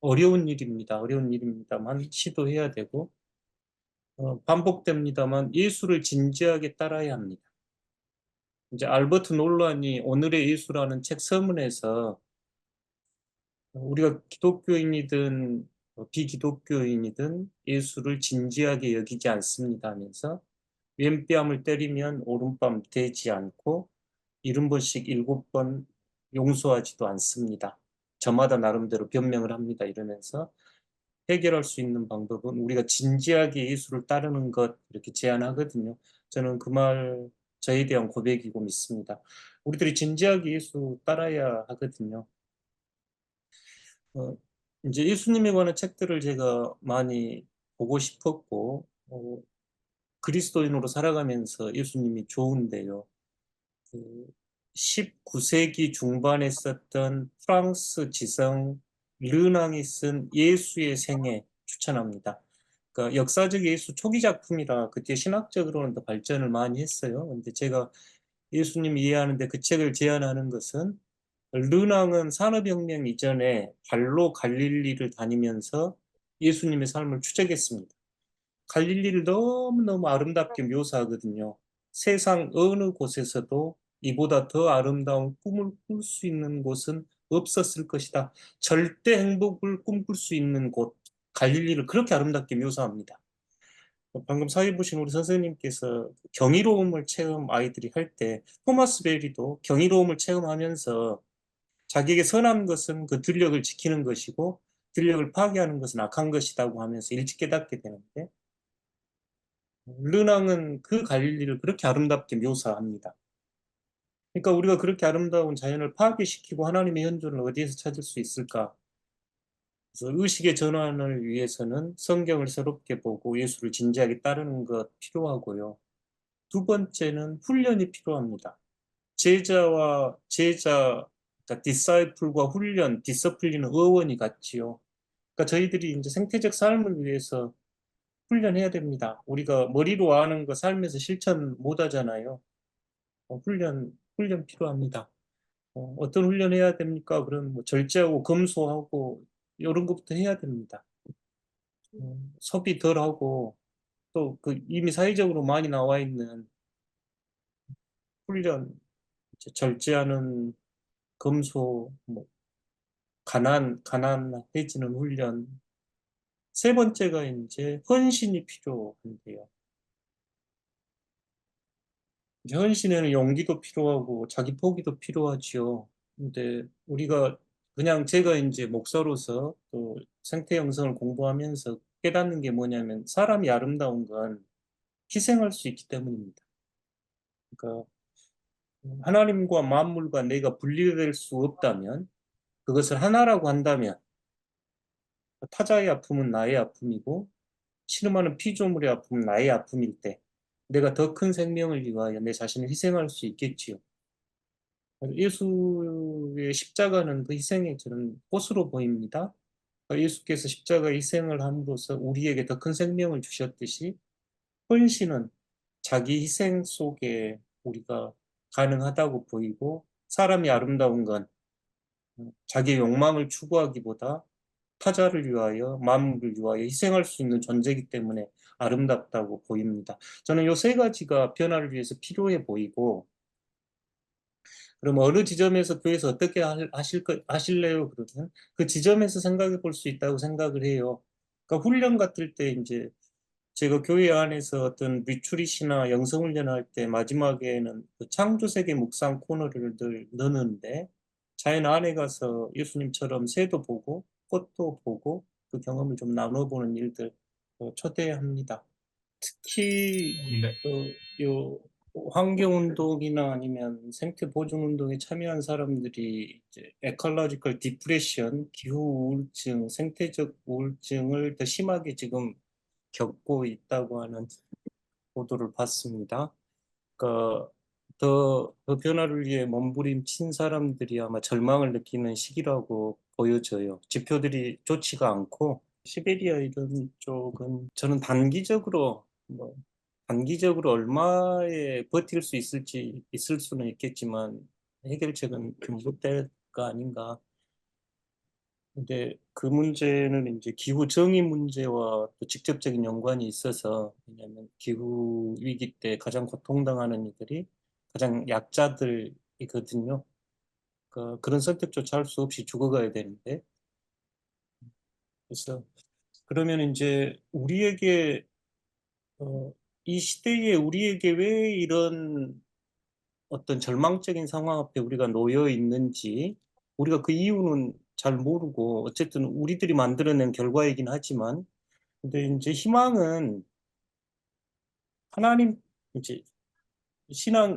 어려운 일입니다. 어려운 일입니다만 시도해야 되고 반복됩니다만 예수를 진지하게 따라야 합니다. 이제 알버트 놀란이 오늘의 예수라는 책 서문에서 우리가 기독교인이든 비기독교인이든 예수를 진지하게 여기지 않습니다 하면서 왼뺨을 때리면 오른뺨 대지 않고 70번씩 7번 용서하지도 않습니다. 저마다 나름대로 변명을 합니다. 이러면서 해결할 수 있는 방법은 우리가 진지하게 예수를 따르는 것 이렇게 제안하거든요. 저는 그 말 저에 대한 고백이고 믿습니다. 우리들이 진지하게 예수 따라야 하거든요. 어, 이제 예수님에 관한 책들을 제가 많이 보고 싶었고, 그리스도인으로 살아가면서 예수님이 좋은데요. 그 19세기 중반에 썼던 프랑스 지성 르낭이 쓴 예수의 생애 추천합니다. 그러니까 역사적 예수 초기 작품이라 그때 신학적으로는 더 발전을 많이 했어요. 근데 제가 예수님 이해하는데 그 책을 제안하는 것은 르낭은 산업혁명 이전에 발로 갈릴리를 다니면서 예수님의 삶을 추적했습니다. 갈릴리를 너무너무 아름답게 묘사하거든요. 세상 어느 곳에서도 이보다 더 아름다운 꿈을 꿀 수 있는 곳은 없었을 것이다. 절대 행복을 꿈꿀 수 있는 곳, 갈릴리를 그렇게 아름답게 묘사합니다. 방금 사회 보신 우리 선생님께서 경이로움을 체험 아이들이 할 때 토마스 베리도 경이로움을 체험하면서 자기에게 선한 것은 그 들력을 지키는 것이고 들력을 파괴하는 것은 악한 것이라고 하면서 일찍 깨닫게 되는데 르낭은 그 갈릴리를 그렇게 아름답게 묘사합니다. 그러니까 우리가 그렇게 아름다운 자연을 파괴시키고 하나님의 현존을 어디에서 찾을 수 있을까? 그래서 의식의 전환을 위해서는 성경을 새롭게 보고 예수를 진지하게 따르는 것 필요하고요. 두 번째는 훈련이 필요합니다. 그러니까 디사이플과 훈련, 디서플린은 어원이 같지요. 그러니까 저희들이 이제 생태적 삶을 위해서 훈련해야 됩니다. 우리가 머리로 아는 거 삶에서 실천 못 하잖아요. 훈련 필요합니다. 떤 훈련 해야 됩니까? 그럼 뭐 절제하고 검소하고 이런 것부터 해야 됩니다. 소비 덜하고 또 그 이미 사회적으로 많이 나와 있는 훈련, 이제 절제하는 검소, 뭐 가난해지는 훈련. 세 번째가 이제 헌신이 필요한데요. 이제 헌신에는 용기도 필요하고 자기 포기도 필요하지요. 근데 우리가 그냥 제가 이제 목사로서 또 생태 영성을 공부하면서 깨닫는 게 뭐냐면 사람이 아름다운 건 희생할 수 있기 때문입니다. 그러니까 하나님과 만물과 내가 분리될 수 없다면 그것을 하나라고 한다면 타자의 아픔은 나의 아픔이고 신음하는 피조물의 아픔은 나의 아픔일 때 내가 더 큰 생명을 위하여 내 자신을 희생할 수 있겠지요. 예수의 십자가는 그 희생의 저는 꽃으로 보입니다. 예수께서 십자가 희생을 함으로써 우리에게 더 큰 생명을 주셨듯이 헌신은 자기 희생 속에 우리가 가능하다고 보이고 사람이 아름다운 건 자기의 욕망을 추구하기보다 타자를 위하여 만물을 위하여 희생할 수 있는 존재이기 때문에 아름답다고 보입니다. 저는 이 세 가지가 변화를 위해서 필요해 보이고 그럼 어느 지점에서 교회에서 어떻게 하실래요? 그러면 그 지점에서 생각해 볼 수 있다고 생각을 해요. 그러니까 훈련 같을 때 이제 제가 교회 안에서 어떤 리트릿이나 영성훈련 할 때 마지막에는 그 창조세계 묵상 코너를 늘 넣는데 자연 안에 가서 예수님처럼 새도 보고 꽃도 보고 그 경험을 좀 나눠보는 일들 초대합니다. 특히 네. 요 환경운동이나 아니면 생태보존운동에 참여한 사람들이 이제 에컬러지컬 디프레션, 기후우울증, 생태적 우울증을 더 심하게 지금 겪고 있다고 하는 보도를 봤습니다. 그러니까 더 변화를 위해 몸부림친 사람들이 아마 절망을 느끼는 시기라고 보여져요. 지표들이 좋지가 않고 시베리아 이런 쪽은 저는 단기적으로 얼마에 버틸 수 있을 수는 있겠지만 해결책은 금붕대가 아닌가. 근데 그 문제는 이제 기후 정의 문제와 또 직접적인 연관이 있어서 왜냐하면 기후 위기 때 가장 고통당하는 이들이 가장 약자들이거든요. 그러니까 그런 선택조차 할 수 없이 죽어가야 되는데 그래서 그러면 이제 우리에게 이 시대에 우리에게 왜 이런 어떤 절망적인 상황 앞에 우리가 놓여 있는지 우리가 그 이유는 잘 모르고 어쨌든 우리들이 만들어낸 결과이긴 하지만 근데 이제 희망은 하나님 이제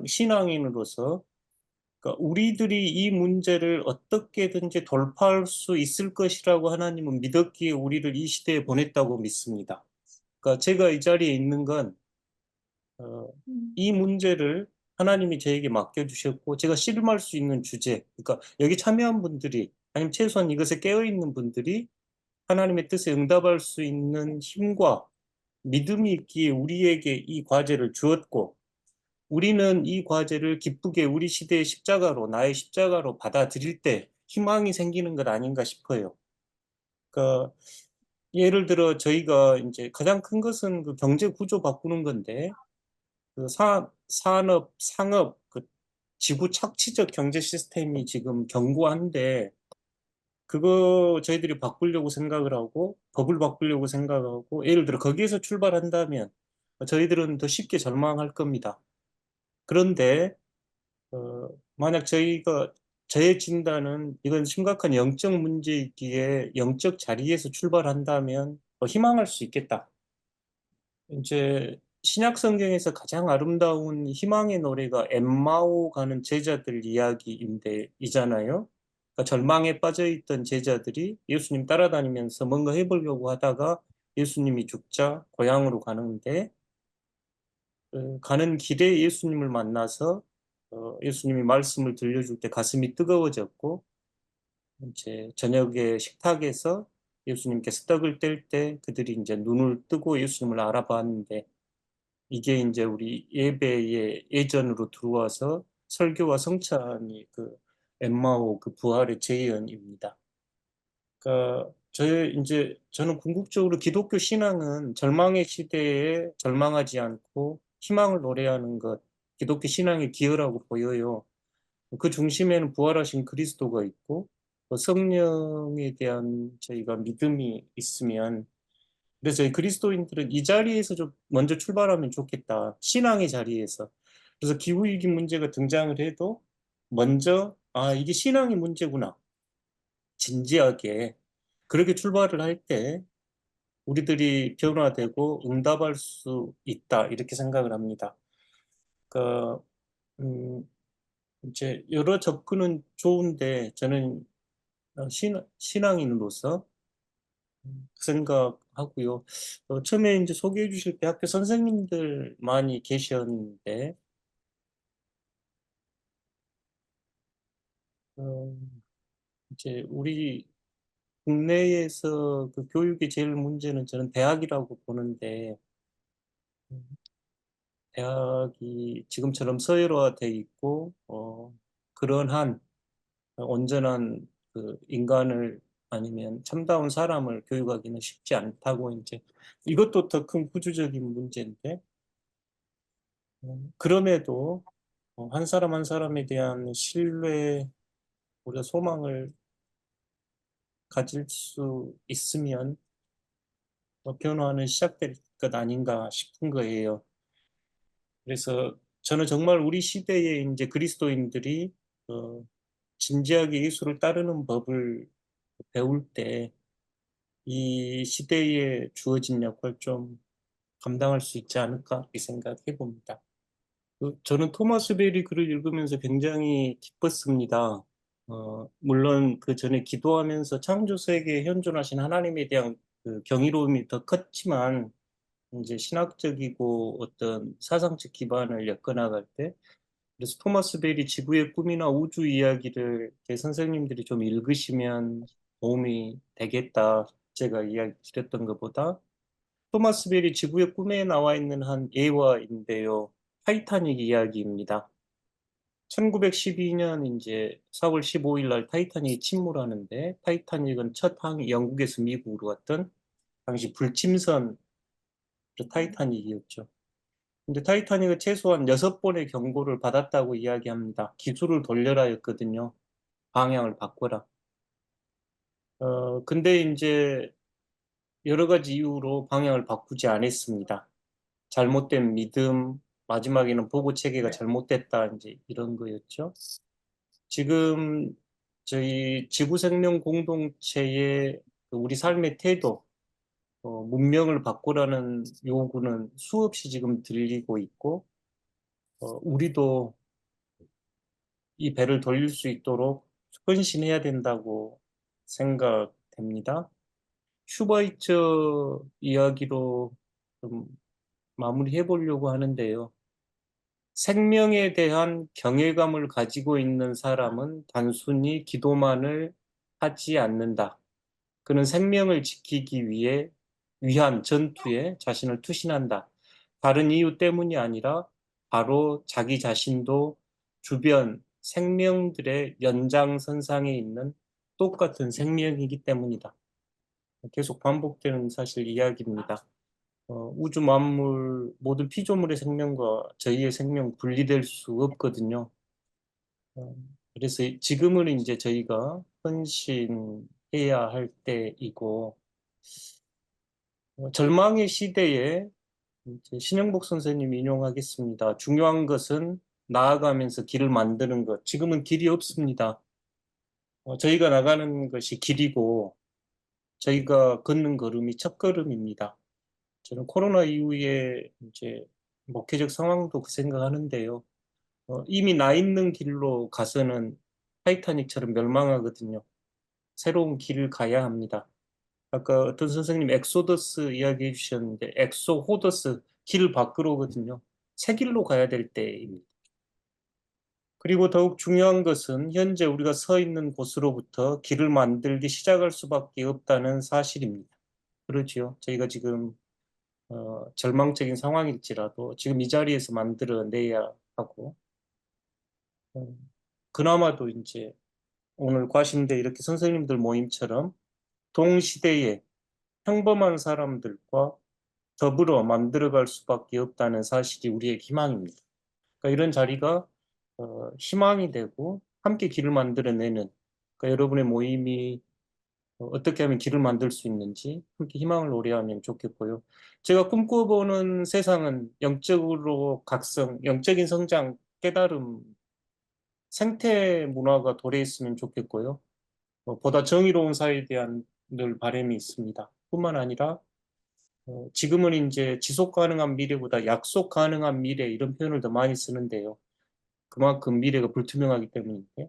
신앙인으로서 그러니까 우리들이 이 문제를 어떻게든지 돌파할 수 있을 것이라고 하나님은 믿었기에 우리를 이 시대에 보냈다고 믿습니다. 그러니까 제가 이 자리에 있는 건 이 문제를 하나님이 저에게 맡겨주셨고 제가 씨름할 수 있는 주제 그러니까 여기 참여한 분들이 아니면 최소한 이것에 깨어있는 분들이 하나님의 뜻에 응답할 수 있는 힘과 믿음이 있기에 우리에게 이 과제를 주었고 우리는 이 과제를 기쁘게 우리 시대의 십자가로 나의 십자가로 받아들일 때 희망이 생기는 것 아닌가 싶어요. 그러니까 예를 들어 저희가 이제 가장 큰 것은 그 경제 구조 바꾸는 건데 그 산업, 상업, 그 지구 착취적 경제 시스템이 지금 견고한데 그거 저희들이 바꾸려고 생각을 하고 법을 바꾸려고 생각하고 예를 들어 거기에서 출발한다면 저희들은 더 쉽게 절망할 겁니다. 그런데 만약 저의 진단은 이건 심각한 영적 문제이기에 영적 자리에서 출발한다면 희망할 수 있겠다. 이제 신약 성경에서 가장 아름다운 희망의 노래가 엠마오 가는 제자들 이야기이잖아요. 그러니까 절망에 빠져 있던 제자들이 예수님 따라다니면서 뭔가 해보려고 하다가 예수님이 죽자 고향으로 가는데 가는 길에 예수님을 만나서 예수님이 말씀을 들려줄 때 가슴이 뜨거워졌고 이제 저녁에 식탁에서 예수님께서 떡을 뗄 때 그들이 이제 눈을 뜨고 예수님을 알아봤는데 이게 이제 우리 예배의 예전으로 들어와서 설교와 성찬이 그 엠마오 그 부활의 재현입니다. 그러니까 저는 궁극적으로 기독교 신앙은 절망의 시대에 절망하지 않고 희망을 노래하는 것, 기독교 신앙의 기여라고 보여요. 그 중심에는 부활하신 그리스도가 있고 성령에 대한 저희가 믿음이 있으면, 그래서 저희 그리스도인들은 이 자리에서 좀 먼저 출발하면 좋겠다. 신앙의 자리에서. 그래서 기후위기 문제가 등장을 해도 먼저, 아, 이게 신앙의 문제구나. 진지하게. 그렇게 출발을 할 때 우리들이 변화되고 응답할 수 있다. 이렇게 생각을 합니다. 그러니까, 이제 여러 접근은 좋은데 저는 신앙인으로서 그 생각하고요. 처음에 이제 소개해 주실 때 학교 선생님들 많이 계셨는데, 어, 이제 우리 국내에서 그 교육의 제일 문제는 저는 대학이라고 보는데, 음, 대학이 지금처럼 서열화돼 있고, 그런 한 온전한 그 인간을 아니면 참다운 사람을 교육하기는 쉽지 않다고 이제 이것도 더 큰 구조적인 문제인데, 그럼에도 한 사람 한 사람에 대한 신뢰, 우리가 소망을 가질 수 있으면 변화는 시작될 것 아닌가 싶은 거예요. 그래서 저는 정말 우리 시대에 이제 그리스도인들이 어, 진지하게 예수를 따르는 법을 배울 때 이 시대에 주어진 역할 좀 감당할 수 있지 않을까 이 생각해 봅니다. 저는 토마스 베리 글을 읽으면서 굉장히 기뻤습니다. 물론 그 전에 기도하면서 창조 세계에 현존하신 하나님에 대한 그 경이로움이 더 컸지만 이제 신학적이고 어떤 사상적 기반을 엮어나갈 때 그래서 토마스 베리 지구의 꿈이나 우주 이야기를 제 선생님들이 좀 읽으시면 도움이 되겠다. 제가 이야기 드렸던 것보다 토마스 베리 지구의 꿈에 나와 있는 한 예화인데요. 타이타닉 이야기입니다. 1912년 이제 4월 15일 날 타이타닉이 침몰하는데 타이타닉은 첫 항 영국에서 미국으로 갔던 당시 불침선 타이타닉이었죠. 근데 타이타닉은 최소한 6번의 경고를 받았다고 이야기합니다. 기술을 돌려라였거든요. 방향을 바꿔라. 근데 이제 여러 가지 이유로 방향을 바꾸지 않았습니다. 잘못된 믿음, 마지막에는 보고 체계가 잘못됐다, 이제 이런 거였죠. 지금 저희 지구생명 공동체의 그 우리 삶의 태도, 문명을 바꾸라는 요구는 수없이 지금 들리고 있고, 우리도 이 배를 돌릴 수 있도록 헌신해야 된다고 생각됩니다. 슈바이처 이야기로 좀 마무리해 보려고 하는데요. 생명에 대한 경외감을 가지고 있는 사람은 단순히 기도만을 하지 않는다. 그는 생명을 지키기 위한 전투에 자신을 투신한다. 다른 이유 때문이 아니라 바로 자기 자신도 주변 생명들의 연장선상에 있는 똑같은 생명이기 때문이다. 계속 반복되는 사실 이야기입니다. 우주 만물 모든 피조물의 생명과 저희의 생명 분리될 수 없거든요. 어, 그래서 지금은 이제 저희가 헌신해야 할 때이고 절망의 시대에 이제 신영복 선생님 인용하겠습니다. 중요한 것은 나아가면서 길을 만드는 것. 지금은 길이 없습니다. 저희가 나가는 것이 길이고 저희가 걷는 걸음이 첫걸음입니다. 저는 코로나 이후에 이제 목회적 상황도 그 생각하는데요. 이미 나 있는 길로 가서는 타이타닉처럼 멸망하거든요. 새로운 길을 가야 합니다. 아까 어떤 선생님 엑소더스 이야기해 주셨는데 엑소호더스 길 밖으로거든요. 새 길로 가야 될 때입니다. 그리고 더욱 중요한 것은 현재 우리가 서 있는 곳으로부터 길을 만들기 시작할 수밖에 없다는 사실입니다. 그렇지요. 저희가 지금 절망적인 상황일지라도 지금 이 자리에서 만들어내야 하고 그나마도 이제 오늘 과심대 이렇게 선생님들 모임처럼 동시대에 평범한 사람들과 더불어 만들어갈 수밖에 없다는 사실이 우리의 희망입니다. 그러니까 이런 자리가 희망이 되고 함께 길을 만들어내는 그러니까 여러분의 모임이 어떻게 하면 길을 만들 수 있는지 함께 희망을 노래하면 좋겠고요. 제가 꿈꿔보는 세상은 영적으로 각성, 영적인 성장, 깨달음, 생태 문화가 도래했으면 좋겠고요. 보다 정의로운 사회에 대한 늘 바람이 있습니다. 뿐만 아니라 지금은 이제 지속 가능한 미래보다 약속 가능한 미래 이런 표현을 더 많이 쓰는데요. 그만큼 미래가 불투명하기 때문인데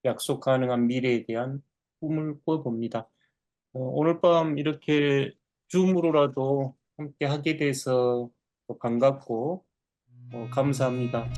약속 가능한 미래에 대한 꿈을 꾸어봅니다. 오늘 밤 이렇게 줌으로라도 함께 하게 돼서 반갑고 감사합니다.